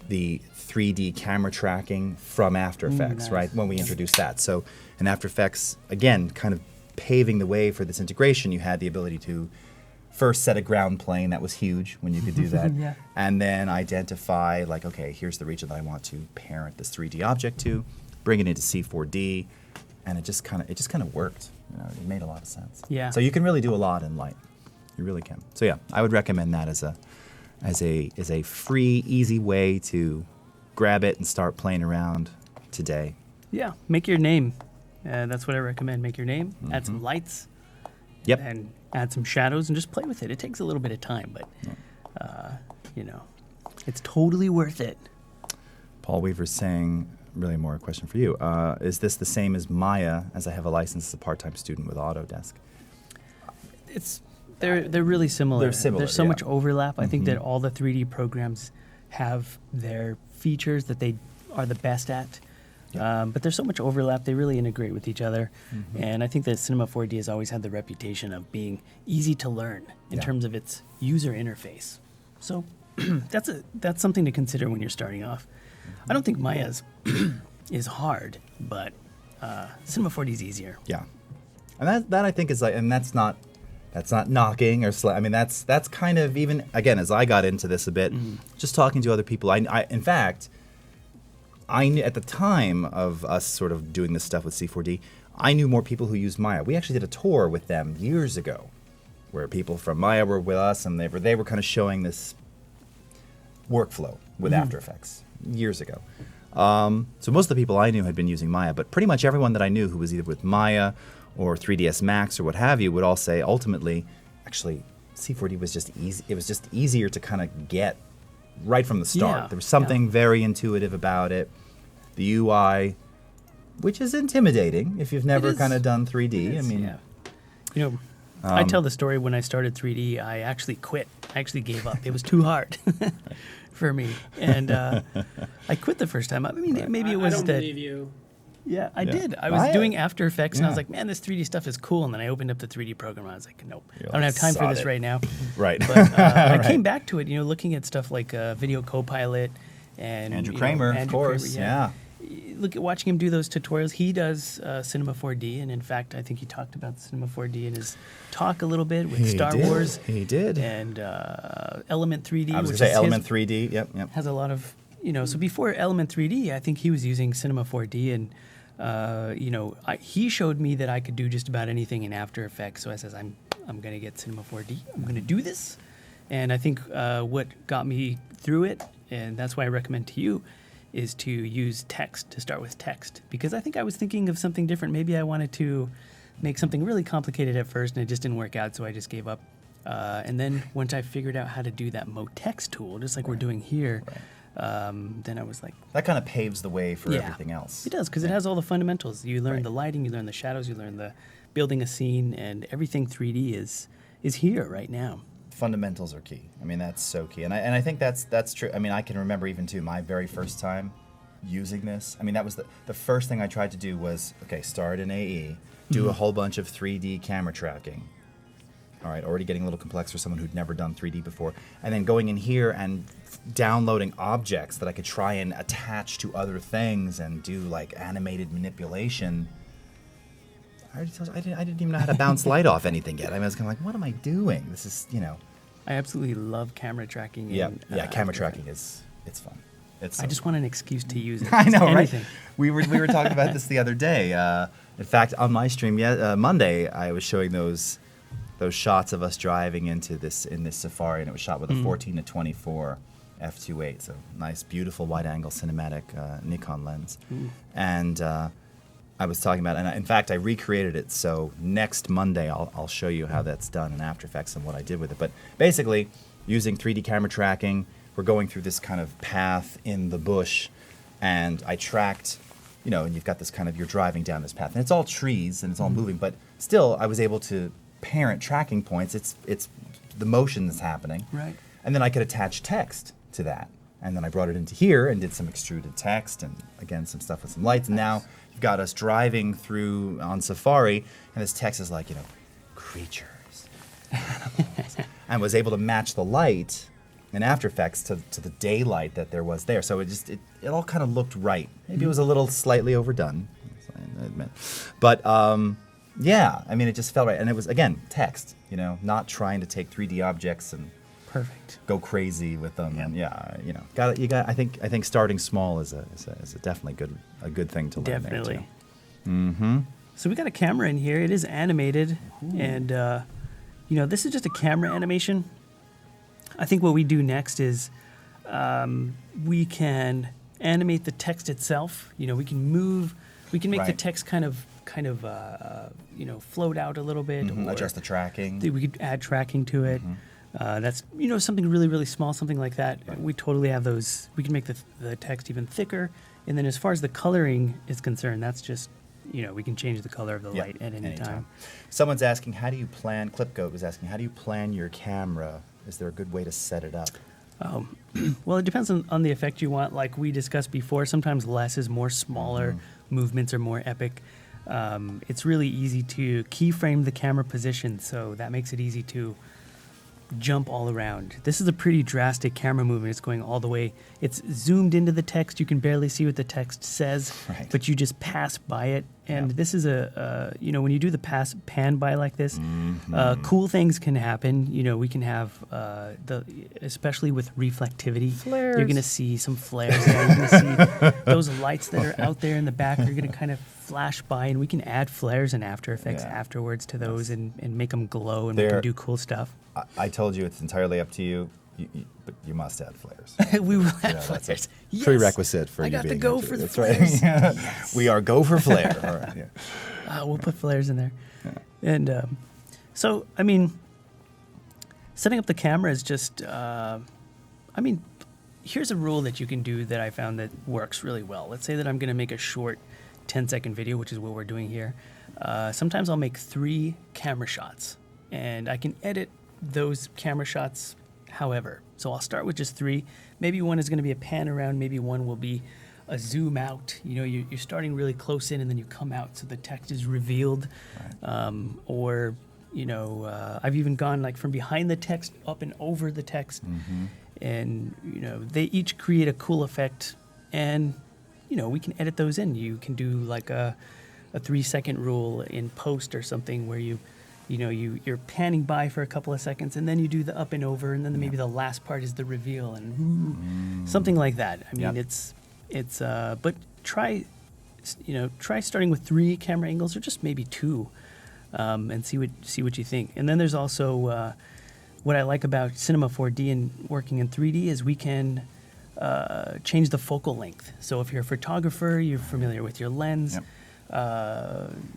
A: 3D camera tracking from After Effects,
B: nice.
A: right, when we introduced that. So in After Effects, again, kind of paving the way for this integration, you had the ability to first set a ground plane. That was huge when you could do that.
B: Yeah.
A: And then identify, like, okay, here's the region that I want to parent this 3D object to, bring it into C4D, and it just kind of worked. You know, it made a lot of sense.
B: Yeah.
A: So you can really do a lot in Light. You really can. So yeah, I would recommend that as a free, easy way to grab it and start playing around today.
B: Yeah, make your name. That's what I recommend. Make your name, add some lights,
A: Yep.
B: and add some shadows, and just play with it. It takes a little bit of time, but you know, it's totally worth it.
A: Paul Weaver's saying, really more a question for you. Is this the same as Maya, as I have a license as a part-time student with Autodesk?
B: They're really similar.
A: They're similar,
B: There's so
A: yeah.
B: much overlap. I think that all the 3D programs have their features that they are the best at. But there's so much overlap. They really integrate with each other. And I think that Cinema4D has always had the reputation of being easy to learn in
A: Yeah.
B: terms of its user interface. So that's something to consider when you're starting off. I don't think Maya's is hard, but Cinema4D is easier.
A: Yeah, and that I think is like, and that's not knocking or I mean that's kind of, even again, as I got into this a bit, just talking to other people. I in fact, I knew at the time of us sort of doing this stuff with C4D, I knew more people who used Maya. We actually did a tour with them years ago, where people from Maya were with us, and they were kind of showing this workflow with After Effects years ago. So most of the people I knew had been using Maya, but pretty much everyone that I knew who was either with Maya or 3ds Max or what have you would all say, ultimately, actually, C4D was just easy. It was just easier to kind of get right from the start.
B: Yeah,
A: There was something very intuitive about it. The UI, which is intimidating if you've never
B: is.
A: kind of done 3D. I mean,
B: Yeah. You know, I tell the story when I started 3D, I actually quit. I actually gave up. It was too hard for me. And I quit the first time. I mean, maybe it was
D: I don't
B: that.
D: believe you.
B: Yeah, I
A: Yeah.
B: did. I was
A: I-
B: doing After Effects, and I was
A: yeah.
B: like, man, this 3D stuff is cool. And then I opened up the 3D program, and I was like, nope,
A: You're
B: I don't
A: like,
B: have time for
A: "Sod
B: this
A: it."
B: right now.
A: Right.
B: But I
A: Right.
B: came back to it, looking at stuff like Video Copilot and
A: Andrew
B: you know,
A: Kramer, of
B: Andrew
A: course.
B: Kramer,
A: Yeah.
B: Look at watching him do those tutorials. He does Cinema4D, and in fact, I think he talked about Cinema4D in his talk a little bit with
A: He
B: Star
A: did.
B: Wars
A: He did.
B: and Element 3D.
A: I was going
B: which
A: to say
B: is his-
A: Element 3D. Yep.
B: has a lot of so before Element 3D, I think he was using Cinema 4D, and he showed me that I could do just about anything in After Effects. So I says I'm gonna get Cinema 4D. I'm gonna do this, and I think what got me through it, and that's why I recommend to you, is to use text, to start with text, because I think I was thinking of something different. Maybe I wanted to make something really complicated at first, and it just didn't work out, so I just gave up. And then once I figured out how to do that MoText tool, just like we're doing here, then I was like,
A: That kind of paves the way for
B: Yeah.
A: everything else.
B: it does, because it has all the fundamentals. You learn
A: Right.
B: the lighting, you learn the shadows, you learn the building a scene, and everything 3D is here right now.
A: Fundamentals are key. I mean, that's so key, and I think that's true. I mean, I can remember even too my very first time using this. I mean, that was the first thing I tried to do was start in AE, do a whole bunch of 3D camera tracking. All right, already getting a little complex for someone who'd never done 3D before, and then going in here and downloading objects that I could try and attach to other things and do like animated manipulation. I already told you, I didn't even know how to bounce light off anything yet. I mean, I was kind of like, what am I doing? This is,
B: I absolutely love camera tracking.
A: Yeah,
B: in,
A: camera
B: After
A: tracking
B: Effects.
A: it's fun. It's
B: I
A: so
B: just want an excuse to use it.
A: I know,
B: Just anything.
A: right? We were talking about this the other day. In fact, on my stream, Monday, I was showing those shots of us driving in this Safari, and it was shot with a 14-24 f2.8, so nice, beautiful wide-angle cinematic Nikon lens. And I was talking about, and in fact, I recreated it. So next Monday, I'll show you how that's done in After Effects and what I did with it. But basically, using 3D camera tracking, we're going through this kind of path in the bush, and I tracked, and you've got this kind of, you're driving down this path, and it's all trees and it's all moving, but still, I was able to parent tracking points. It's the motion that's happening,
B: Right.
A: and then I could attach text to that, and then I brought it into here and did some extruded text, and again some stuff with some lights, and now you've got us driving through on Safari, and this text is like, creatures, animals, and was able to match the light in After Effects to the daylight that there was there. So it all kind of looked right. Maybe it was a little slightly overdone, I admit. But yeah, I mean, it just felt right. And it was, again, text, not trying to take 3D objects and
B: Perfect.
A: go crazy with them. And I think starting small is a definitely a good thing to learn.
B: Definitely.
A: There too. Mm-hmm.
B: So we got a camera in here. It is animated, and this is just a camera animation. I think what we do next is we can animate the text itself. We can move. We can make the
A: Right.
B: text kind of float out a little bit.
A: Mm-hmm.
B: Or
A: Adjust the tracking.
B: we could add tracking to it. That's something really, really small, something like that.
A: Right.
B: We totally have those. We can make the text even thicker. And then as far as the coloring is concerned, that's just we can change the color of the
A: Yeah,
B: light at any
A: anytime.
B: time.
A: Someone's asking, how do you plan? Clipgoat was asking, how do you plan your camera? Is there a good way to set it up?
B: Well, it depends on the effect you want. Like we discussed before, sometimes less is more. Smaller movements are more epic. It's really easy to keyframe the camera position, so that makes it easy to jump all around. This is a pretty drastic camera movement. It's going all the way. It's zoomed into the text. You can barely see what the text says,
A: Right.
B: but you just pass by it. And
A: Yeah.
B: this is when you do the pan by like this, cool things can happen. We can have especially with reflectivity,
A: Flares.
B: you're going to see some flares there. You're going to see those lights that are out there in the back are going to kind of flash by, and we can add flares in After Effects
A: Yeah.
B: afterwards to those and make them glow and make them
A: They're-
B: do cool stuff.
A: I told you it's entirely up to you, but you must add flares.
B: We will
A: You
B: add
A: know, that's a
B: flares. Yes.
A: prerequisite for
B: I
A: you
B: got to
A: being
B: go
A: into
B: for
A: it.
B: the
A: That's right.
B: flares.
A: Yes. We are go for flare. All right, yeah.
B: We'll put flares in there. And so, I mean, setting up the camera is just, here's a rule that you can do that I found that works really well. Let's say that I'm going to make a short 10-second video, which is what we're doing here. Sometimes I'll make 3 camera shots, and I can edit those camera shots however. So I'll start with just 3. Maybe one is going to be a pan around, maybe one will be a zoom out. You know, you're starting really close in and then you come out so the text is revealed. Or, you know, I've even gone like from behind the text up and over the text. And, you know, they each create a cool effect. And, you know, we can edit those in. You can do like a 3-second rule in post or something where you're panning by for a couple of seconds and then you do the up and over and then maybe the last part is the reveal and something like that. I mean, it's but try starting with 3 camera angles or just maybe 2, and see what you think. And then there's also what I like about Cinema4D and working in 3D is we can change the focal length. So if you're a photographer, you're familiar with your lens.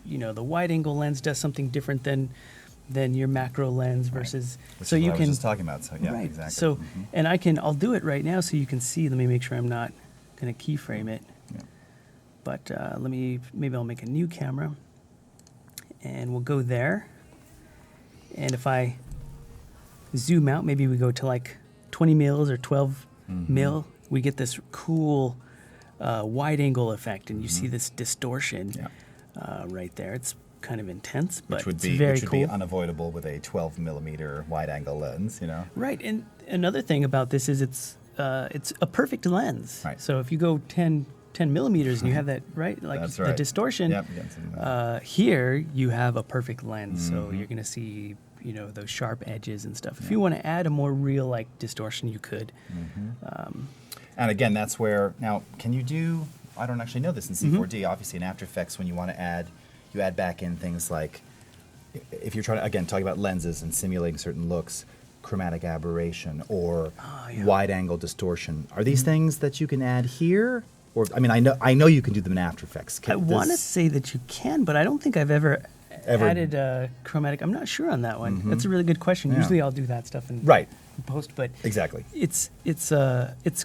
B: You know, the wide angle lens does something different than your macro lens versus
A: Which
B: so
A: is
B: you
A: what
B: can
A: I was just talking about. So yeah,
B: right.
A: exactly.
B: So and I'll do it right now so you can see. Let me make sure I'm not going to keyframe it. But maybe I'll make a new camera and we'll go there. And if I zoom out, maybe we go to like 20 mils or 12 mil, we get this cool wide angle effect, and you see this distortion right there. It's kind of intense, but it's very cool.
A: Be unavoidable with a 12 millimeter wide angle lens, you know.
B: Right, and another thing about this is it's a perfect lens.
A: Right.
B: So if you go 10 millimeters and you have that like
A: That's
B: the
A: right.
B: distortion,
A: Yep, you get some,
B: here you have a perfect lens. So you're going to see those sharp edges and stuff. If you want to add a more real like distortion, you could.
A: And again, that's where, now, can you do, I don't actually know this in C4D, obviously in After Effects, when you want to add, you add back in things like, if you're trying to, again, talking about lenses and simulating certain looks, chromatic aberration or wide angle distortion. Are these things that you can add here? Or, I mean, I know you can do them in After Effects.
B: I want to say that you can, but I don't think I've ever added chromatic. I'm not sure on that one. That's a really good question.
A: Yeah.
B: Usually I'll do that stuff in post, but
A: Exactly.
B: It's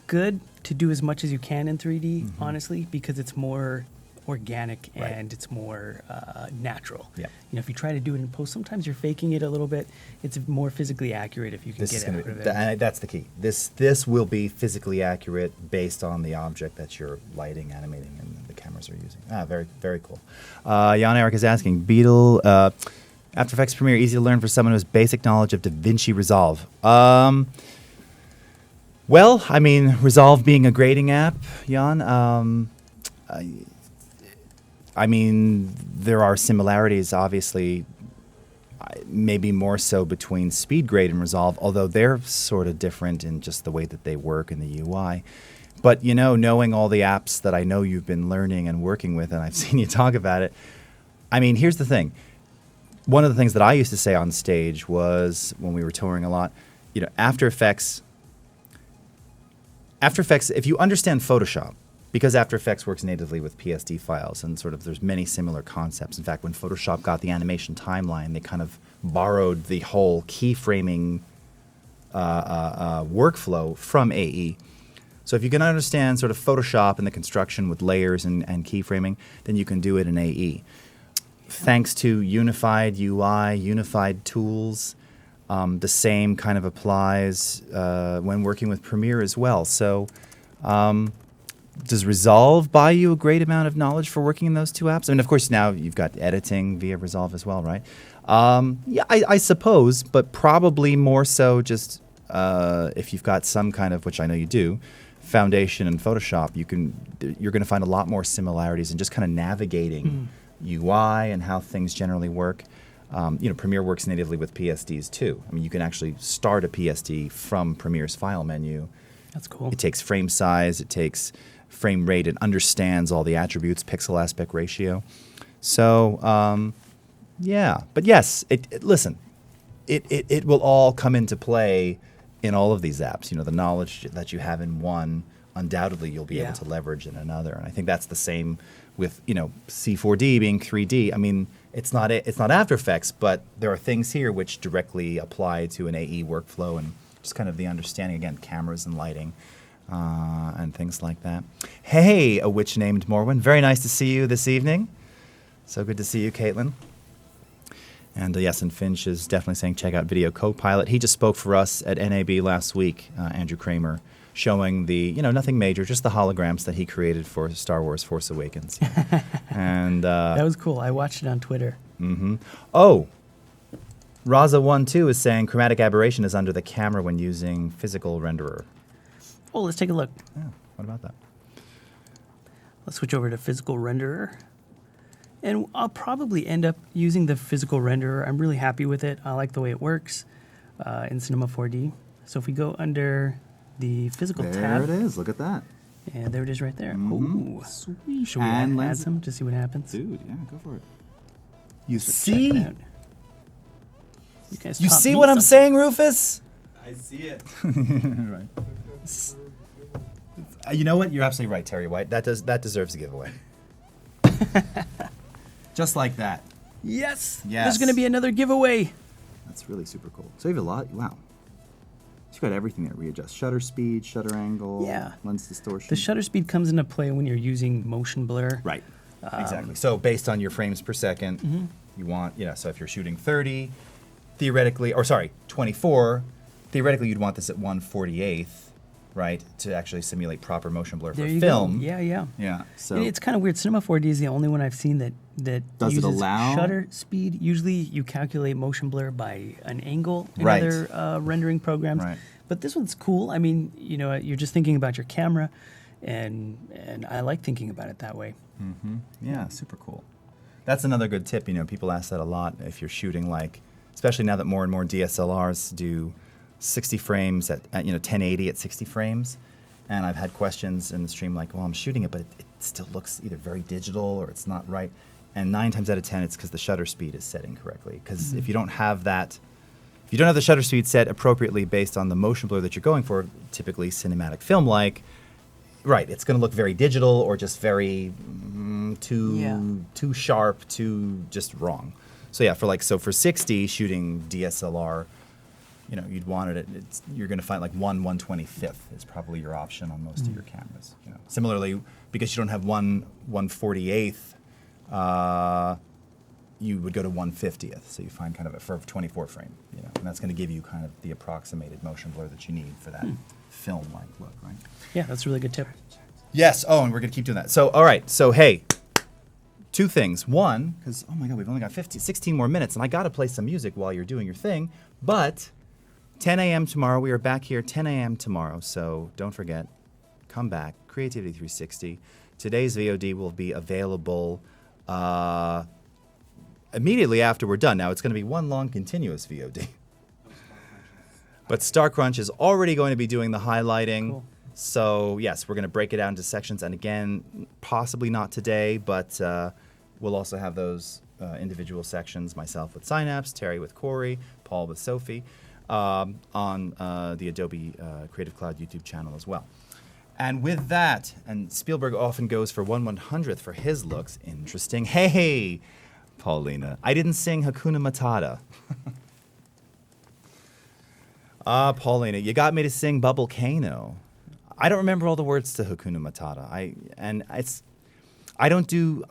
B: good to do as much as you can in 3D, honestly, because it's more organic and it's more natural.
A: Yeah.
B: You know, if you try to do it in post, sometimes you're faking it a little bit. It's more physically accurate if you can get it out of there.
A: And that's the key. This will be physically accurate based on the object that you're lighting, animating, and the cameras are using. Very, very cool. Jan Eric is asking, After Effects Premiere easy to learn for someone who has basic knowledge of DaVinci Resolve? Well, I mean, Resolve being a grading app, Jan, I mean, there are similarities, obviously, maybe more so between SpeedGrade and Resolve, although they're sort of different in just the way that they work in the UI. But, you know, knowing all the apps that I know you've been learning and working with, and I've seen you talk about it, I mean, here's the thing. One of the things that I used to say on stage was, when we were touring a lot, you know, After Effects, if you understand Photoshop, because After Effects works natively with PSD files and sort of there's many similar concepts. In fact, when Photoshop got the animation timeline, they kind of borrowed the whole keyframing workflow from AE. So if you can understand sort of Photoshop and the construction with layers and keyframing, then you can do it in AE. Thanks to unified UI, unified tools, the same kind of applies when working with Premiere as well. So does Resolve buy you a great amount of knowledge for working in those two apps? I mean, of course, now you've got editing via Resolve as well, right? Yeah, I suppose, but probably more so just if you've got some kind of, which I know you do, foundation in Photoshop, you're going to find a lot more similarities in just kind of navigating UI and how things generally work. You know, Premiere works natively with PSDs too. I mean, you can actually start a PSD from Premiere's file menu.
B: That's cool.
A: It takes frame size, it takes frame rate, it understands all the attributes, pixel aspect ratio. So, yeah. But yes, listen, it will all come into play in all of these apps. You know, the knowledge that you have in one, undoubtedly you'll be able to leverage in another. And I think that's the same with, you know, C4D being 3D. I mean, it's not After Effects, but there are things here which directly apply to an AE workflow and just kind of the understanding, again, cameras and lighting and things like that. Hey, a witch named Morwen. Very nice to see you this evening. So good to see you, Caitlin. And yes, and Finch is definitely saying check out Video Copilot. He just spoke for us at NAB last week, Andrew Kramer, showing the, nothing major, just the holograms that he created for Star Wars Force Awakens. And
B: That was cool. I watched it on Twitter.
A: oh, Raza12 is saying chromatic aberration is under the camera when using physical renderer.
B: Oh, let's take a look.
A: Yeah, what about that?
B: Let's switch over to physical renderer. And I'll probably end up using the physical renderer. I'm really happy with it. I like the way it works in Cinema4D. So if we go under the physical tab.
A: There it is. Look at that.
B: And there it is right there. Ooh.
A: Sweet.
B: Should we
A: And
B: add some to see what happens?
A: Dude, yeah, go for it. You
B: Check
A: see?
B: it out. You guys
A: You
B: taught
A: see
B: me
A: what I'm
B: something.
A: saying, Rufus?
E: I see it.
A: Right. You know what? You're absolutely right, Terry White. That deserves a giveaway. Just like that.
B: Yes.
A: Yes.
B: There's going to be another giveaway.
A: That's really super cool. So you have a lot. Wow. You've got everything there. Readjust shutter speed, shutter angle,
B: Yeah.
A: lens distortion.
B: The shutter speed comes into play when you're using motion blur.
A: Right. Exactly. So based on your frames per 2nd, you want, so if you're shooting 30, theoretically, 24, theoretically you'd want this at 1/48th, right, to actually simulate proper motion blur for
B: There you
A: film.
B: go. Yeah, yeah.
A: Yeah. So
B: And it's kind of weird. Cinema4D is the only one I've seen that
A: Does it
B: uses
A: allow-
B: shutter speed. Usually, you calculate motion blur by an angle in
A: Right.
B: other rendering programs.
A: Right.
B: But this one's cool. I mean, you're just thinking about your camera, and I like thinking about it that way.
A: yeah, super cool. That's another good tip. People ask that a lot if you're shooting, especially now that more and more DSLRs do 60 frames at 1080 at 60 frames. And I've had questions in the stream like, well, I'm shooting it, but it still looks either very digital or it's not right. And 9 times out of 10, it's because the shutter speed is set incorrectly. Because if you don't have that, if you don't have the shutter speed set appropriately based on the motion blur that you're going for, typically cinematic film-like, right, it's going to look very digital or just very too sharp, too just wrong. So yeah, for 60 shooting DSLR, you'd want it. You're going to find 1/125th is probably your option on most of your cameras. Similarly, because you don't have 1/148th, you would go to 1/50th. So you find kind of for a 24 frame, and that's going to give you kind of the approximated motion blur that you need for that film-like look, right?
B: Yeah, that's a really good tip.
A: Yes. Oh, and we're going to keep doing that. So, all right. So, hey, 2 things. One, because, oh my God, we've only got 16 more minutes, and I got to play some music while you're doing your thing. But 10 a.m. tomorrow, we are back here 10 a.m. tomorrow. So don't forget, come back. Creativity360. Today's VOD will be available immediately after we're done. Now, it's going to be one long continuous VOD. But Star Crunch is already going to be doing the highlighting.
B: Cool.
A: So, yes, we're going to break it out into sections. And again, possibly not today, but we'll also have those individual sections, myself with Synapse, Terry with Corey, Paul with Sophie, on the Adobe Creative Cloud YouTube channel as well. And with that, and Spielberg often goes for 1/100th for his looks. Interesting. Hey, Paulina, I didn't sing Hakuna Matata. Paulina, you got me to sing Bubblecano. I don't remember all the words to Hakuna Matata. I don't do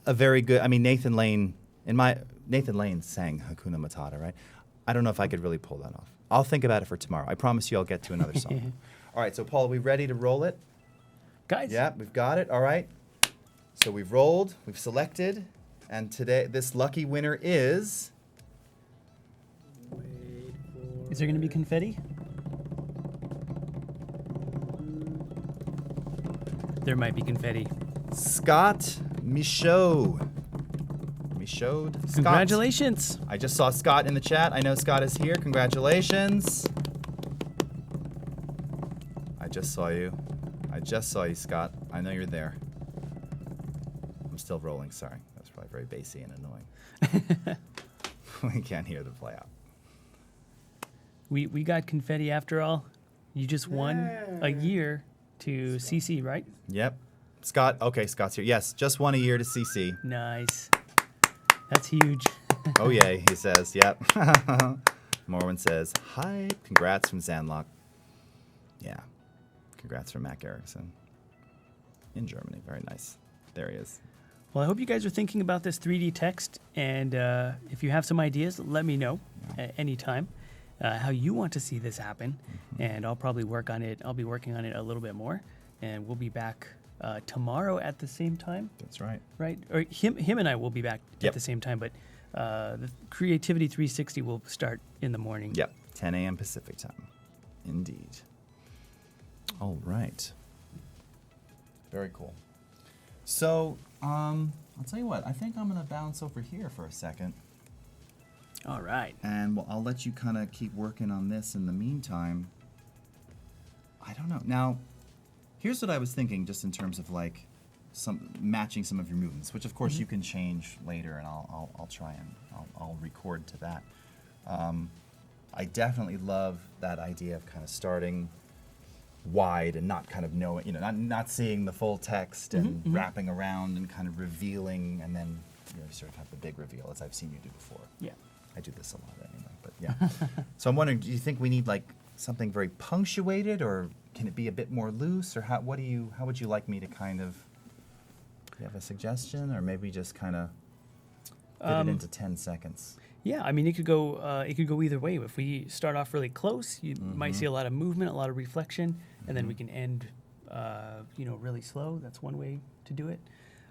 A: a very good. I mean, Nathan Lane sang Hakuna Matata, right? I don't know if I could really pull that off. I'll think about it for tomorrow. I promise you, I'll get to another song. All right, so Paul, are we ready to roll it?
B: Guys.
A: Yeah, we've got it. All right. So we've rolled, we've selected, and today this lucky winner is.
B: Is there going to be confetti? There might be confetti.
A: Scott Michaud. Michaud? Scott.
B: Congratulations.
A: I just saw Scott in the chat. I know Scott is here. Congratulations. I just saw you. Scott. I know you're there. I'm still rolling. Sorry. That was probably very bassy and annoying. We can't hear the play out.
B: We got confetti after all. You just won a year to CC, right?
A: Yep. Scott. Okay, Scott's here. Yes, just won a year to CC.
B: Nice. That's huge.
A: Oh, yay, he says. Yep. Morwen says, hi. Congrats from Sandlock. Yeah. Congrats from Mac Erickson. In Germany. Very nice. There he is.
B: Well, I hope you guys are thinking about this 3D text, and if you have some ideas, let me know at any time. how you want to see this happen, and I'll probably work on it. I'll be working on it a little bit more, and we'll be back tomorrow at the same time.
A: That's right.
B: Right? Or him and I will be back
A: Yep.
B: at the same time, but the Creativity360 will start in the morning.
A: Yep, 10 a.m. Pacific time. Indeed. All right. Very cool. So, I'll tell you what. I think I'm going to bounce over here for a second.
B: All right.
A: And I'll let you kind of keep working on this in the meantime. I don't know. Now, here's what I was thinking, just in terms of like matching some of your movements, which of course you can change later, and I'll try and I'll record to that. I definitely love that idea of kind of starting wide and not kind of knowing, not seeing the full text and wrapping around and kind of revealing, and then you sort of have the big reveal, as I've seen you do before.
B: Yeah.
A: I do this a lot anyway, but yeah. So I'm wondering, do you think we need like something very punctuated, or can it be a bit more loose, or how would you like me to kind of, do you have a suggestion, or maybe just kind of fit it into 10 seconds?
B: Yeah, I mean, it could go either way. If we start off really close, you might see a lot of movement, a lot of reflection, and then we can end, really slow. That's one way to do it.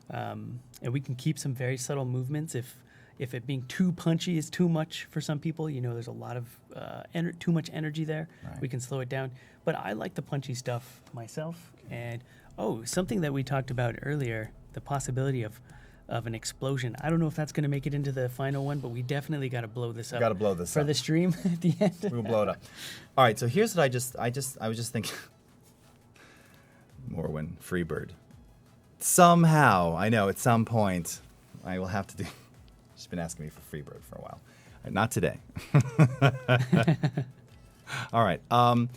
B: And we can keep some very subtle movements. If it being too punchy is too much for some people, there's a lot of too much energy there.
A: Right.
B: We can slow it down. But I like the punchy stuff myself. And something that we talked about earlier, the possibility of an explosion. I don't know if that's going to make it into the final one, but we definitely got to blow this up.
A: Got to blow this
B: for
A: up
B: the stream at the end.
A: We'll blow it up. All right. So here's what I was just thinking. Morwen, Freebird. Somehow, I know at some point, I will have to do. She's been asking me for Freebird for a while. Not today. All right. I'm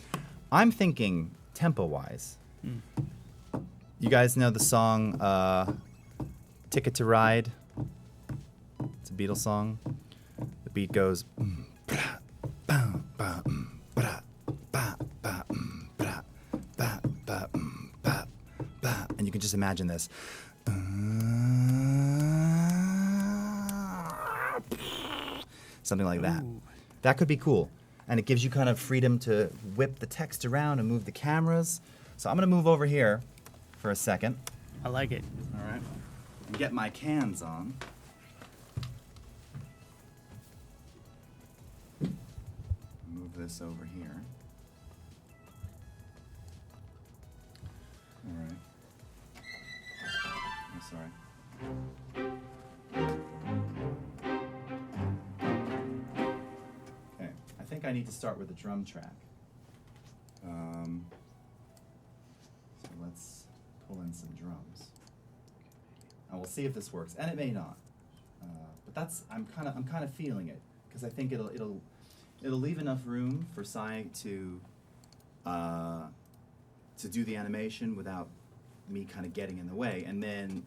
A: thinking tempo-wise. You guys know the song Ticket to Ride? It's a Beatles song. The beat goes. And you can just imagine this. Something like that.
B: Ooh.
A: That could be cool. And it gives you kind of freedom to whip the text around and move the cameras. So I'm going to move over here for a second.
B: I like it.
A: All right. And get my cans on. Move this over here. All right. I'm sorry. Okay. I think I need to start with the drum track. So let's pull in some drums. And we'll see if this works, and it may not. But I'm kind of feeling it, because I think it'll leave enough room for Psy to do the animation without me kind of getting in the way. And then,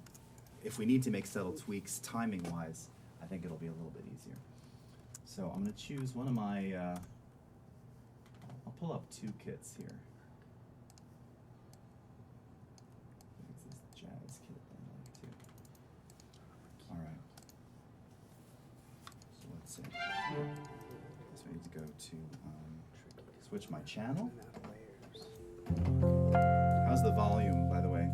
A: if we need to make subtle tweaks timing-wise, I think it'll be a little bit easier. So I'm going to choose one of my. I'll pull up two kits here. It's this jazz kit that I like too. All right. So let's see. So I need to go to switch my channel. How's the volume, by the way?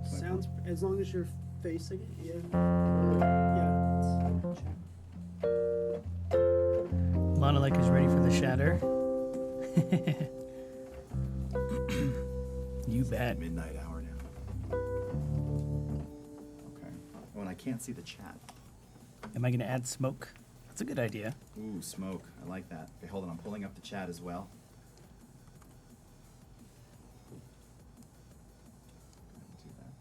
D: Sounds, as long as you're facing it, yeah.
B: Lana like is ready for the shatter. You bet.
A: Midnight hour now. Okay. Oh, and I can't see the chat.
B: Am I going to add smoke? That's a good idea.
A: Ooh, smoke. I like that. Okay, hold on. I'm pulling up the chat as well. Do that.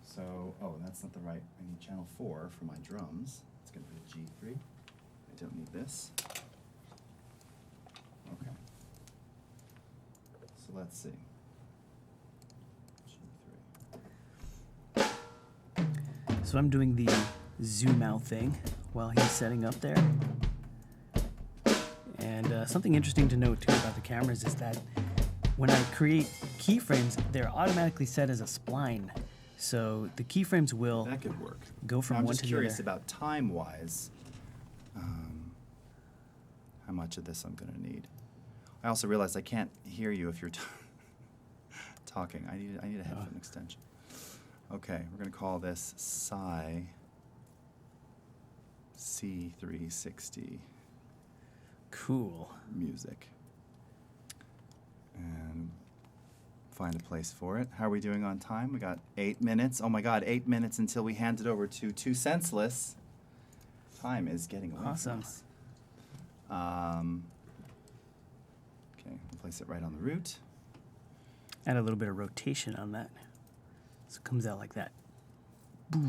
A: So, that's not the right. I need channel 4 for my drums. It's going to be G3. I don't need this. Okay. So let's see. G3.
B: So I'm doing the zoom out thing while he's setting up there. And something interesting to note too about the cameras is that when I create keyframes, they're automatically set as a spline. So the keyframes will
A: That could work.
B: go from
A: I'm
B: one
A: just
B: to the
A: curious
B: other.
A: about time-wise, how how much of this I'm going to need. I also realized I can't hear you if you're talking. I need a headphone extension. Okay, we're going to call this C360
B: Cool.
A: music. And find a place for it. How are we doing on time? We got 8 minutes. Oh my God, 8 minutes until we hand it over to Two Senseless. Time is getting away
B: Awesome.
A: from us. Okay, we'll place it right on the root.
B: Add a little bit of rotation on that. So it comes out like that.
A: Okay.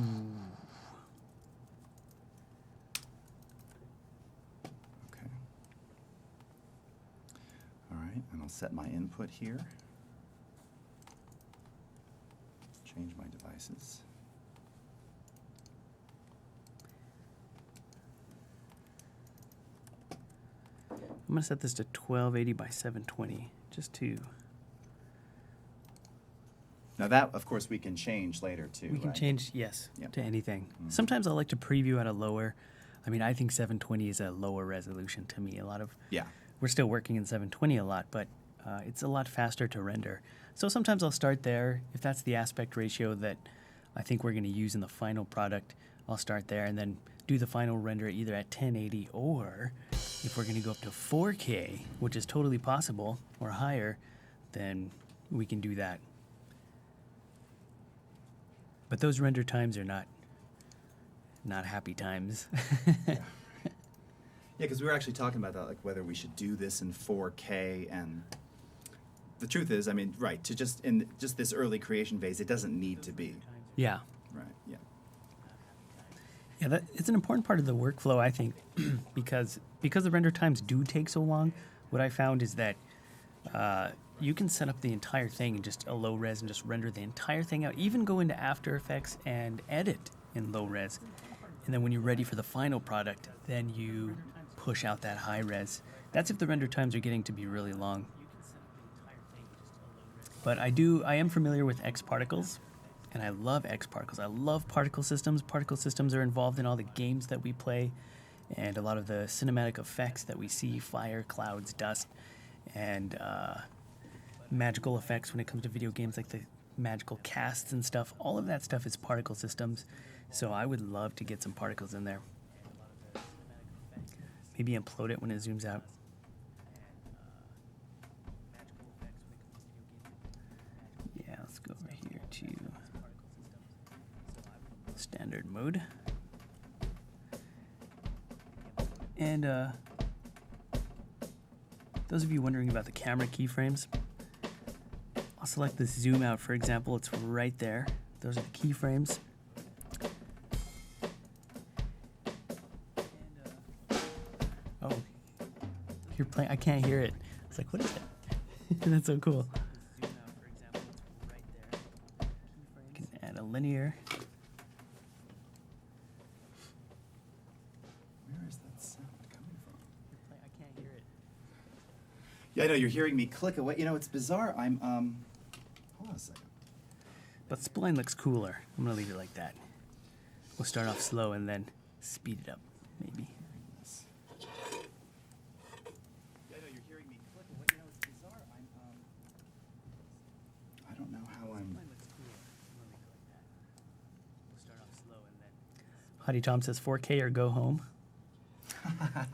A: All right, and I'll set my input here. Change my devices.
B: I'm gonna set this to 1280 by 720, just to.
A: Now that, of course, we can change later too.
B: We can
A: right?
B: change, yes,
A: Yep.
B: to anything.
A: Mhm.
B: Sometimes I like to preview at a lower. I mean, I think 720 is a lower resolution to me.
A: Yeah.
B: We're still working in 720 a lot, but it's a lot faster to render. So sometimes I'll start there. If that's the aspect ratio that I think we're going to use in the final product, I'll start there and then do the final render either at 1080 or if we're going to go up to 4K, which is totally possible, or higher, then we can do that. But those render times are not happy times.
A: Yeah, because we were actually talking about that, like whether we should do this in 4K, and the truth is, I mean, right, to just in just this early creation phase, it doesn't need to be.
B: Yeah.
A: Right, yeah.
B: Yeah, it's an important part of the workflow, I think, because the render times do take so long. What I found is that you can set up the entire thing in just a low res and just render the entire thing out. Even go into After Effects and edit in low res, and then when you're ready for the final product, then you push out that high res. That's if the render times are getting to be really long. But I am familiar with X particles. And I love X particles. I love particle systems. Particle systems are involved in all the games that we play and a lot of the cinematic effects that we see, fire, clouds, dust, and magical effects when it comes to video games, like the magical casts and stuff. All of that stuff is particle systems. So I would love to get some particles in there. Maybe implode it when it zooms out. Yeah, let's go over here to standard mode. And those of you wondering about the camera keyframes, I'll select the zoom out, for example. It's right there. Those are the keyframes. Oh, you're playing. I can't hear it. It's like, what is that? That's so cool. You can add a linear.
A: Where is that sound coming from?
B: I can't hear it.
A: Yeah, I know, you're hearing me click away. You know, it's bizarre. I'm, hold on a second.
B: But spline looks cooler. I'm gonna leave it like that. We'll start off slow and then speed it up, maybe.
A: This. Yeah, I know, you're hearing me click away. You know, it's bizarre. I'm, I don't know how I'm.
B: Spline looks cooler. I'm gonna leave it like that. We'll start off slow and then. Hottie Tom says 4K or go home.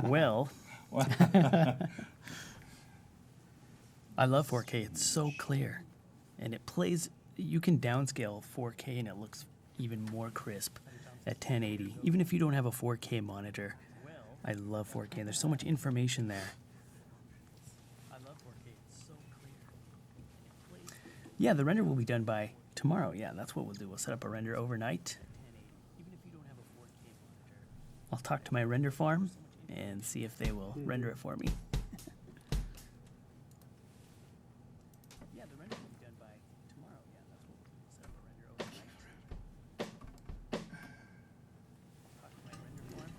B: Well, I love 4K. It's so clear, and it plays. You can downscale 4K, and it looks even more crisp at 1080. Even if you don't have a 4K monitor, I love 4K. And there's so much information there. I love 4K. It's so clear. Yeah, the render will be done by tomorrow. Yeah, that's what we'll do. We'll set up a render overnight. I'll talk to my render farm and see if they will render it for me. Yeah, the render will be done by tomorrow. Yeah, that's what we'll do. Set up a render overnight. Talk to my render farm.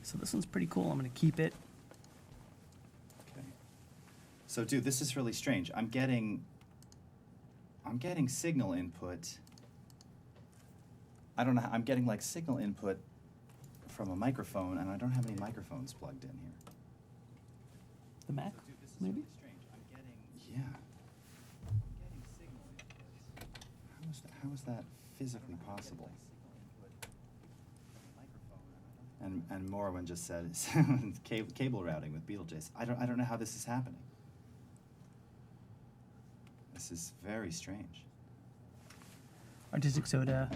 B: So this one's pretty cool. I'm going to keep it.
A: Okay. So, dude, this is really strange. I'm getting signal input. I don't know. I'm getting like signal input from a microphone, and I don't have any microphones plugged in here.
B: the Mac, maybe?
A: Yeah. How is that physically possible? And Morrowind just said cable routing with Beatlejase. I don't know how this is happening. This is very strange.
B: Artistic Soda,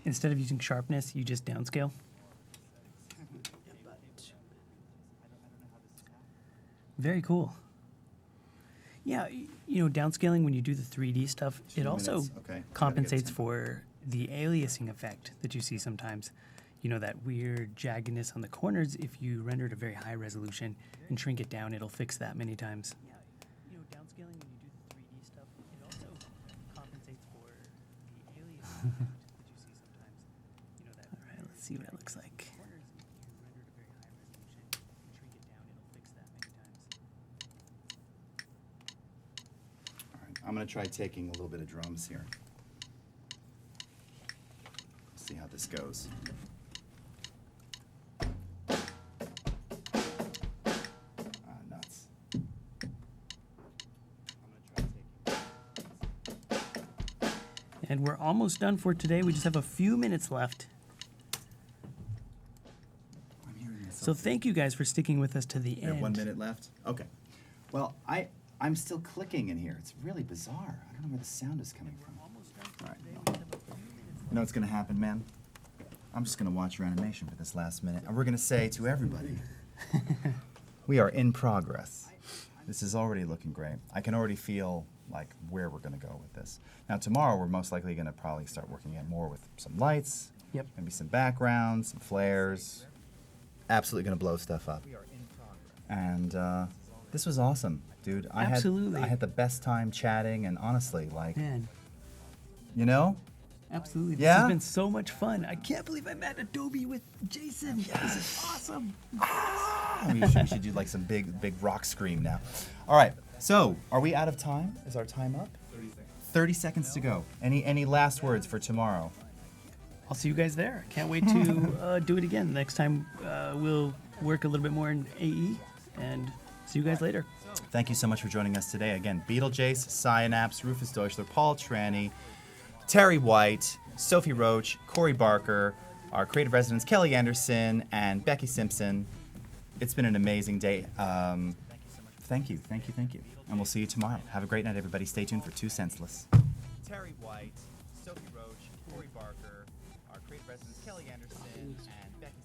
B: instead of using sharpness, you just downscale. Very cool. Yeah, downscaling when you do the 3D stuff, it also
A: minutes, okay.
B: compensates for the aliasing effect that you see sometimes. That weird jaggedness on the corners. If you render it a very high resolution and shrink it down, it'll fix that many times. Yeah, downscaling when you do the 3D stuff, it also compensates for the aliasing effect that you see sometimes. All right, let's see what it looks like.
A: I'm going to try taking a little bit of drums here. See how this goes. Nuts.
B: And we're almost done for today. We just have a few minutes left.
A: I'm hearing myself.
B: So thank you guys for sticking with us to the
A: We have
B: end.
A: 1 minute left? Okay. Well, I'm still clicking in here. It's really bizarre. I don't know where the sound is coming from. All right. You know what's going to happen, man? I'm just going to watch your animation for this last minute. And we're going to say to everybody, we are in progress. This is already looking great. I can already feel like where we're going to go with this. Now, tomorrow, we're most likely going to probably start working in more with some lights.
B: Yep.
A: Maybe some backgrounds, some flares. Absolutely going to blow stuff up. And this was awesome, dude.
B: Absolutely.
A: I had the best time chatting, and honestly, like,
B: Man, absolutely. This
A: Yeah?
B: has been so much fun. I can't believe I met Adobe with Jason. This is awesome.
A: we should do like some big rock scream now. All right. So, are we out of time? Is our time up? 30 seconds to go. Any last words for tomorrow?
B: I'll see you guys there. Can't wait to do it again. Next time we'll work a little bit more in AE, and see you guys later.
A: Thank you so much for joining us today. Again, Beatlejase, Synapse, Rufus Deutschler, Paul Tranny, Terry White, Sophie Roach, Corey Barker, our creative residents Kelly Anderson and Becky Simpson. It's been an amazing day. Thank you. And we'll see you tomorrow. Have a great night, everybody. Stay tuned for Two Senseless. Terry White, Sophie Roach, Corey Barker, our creative residents Kelly Anderson and Becky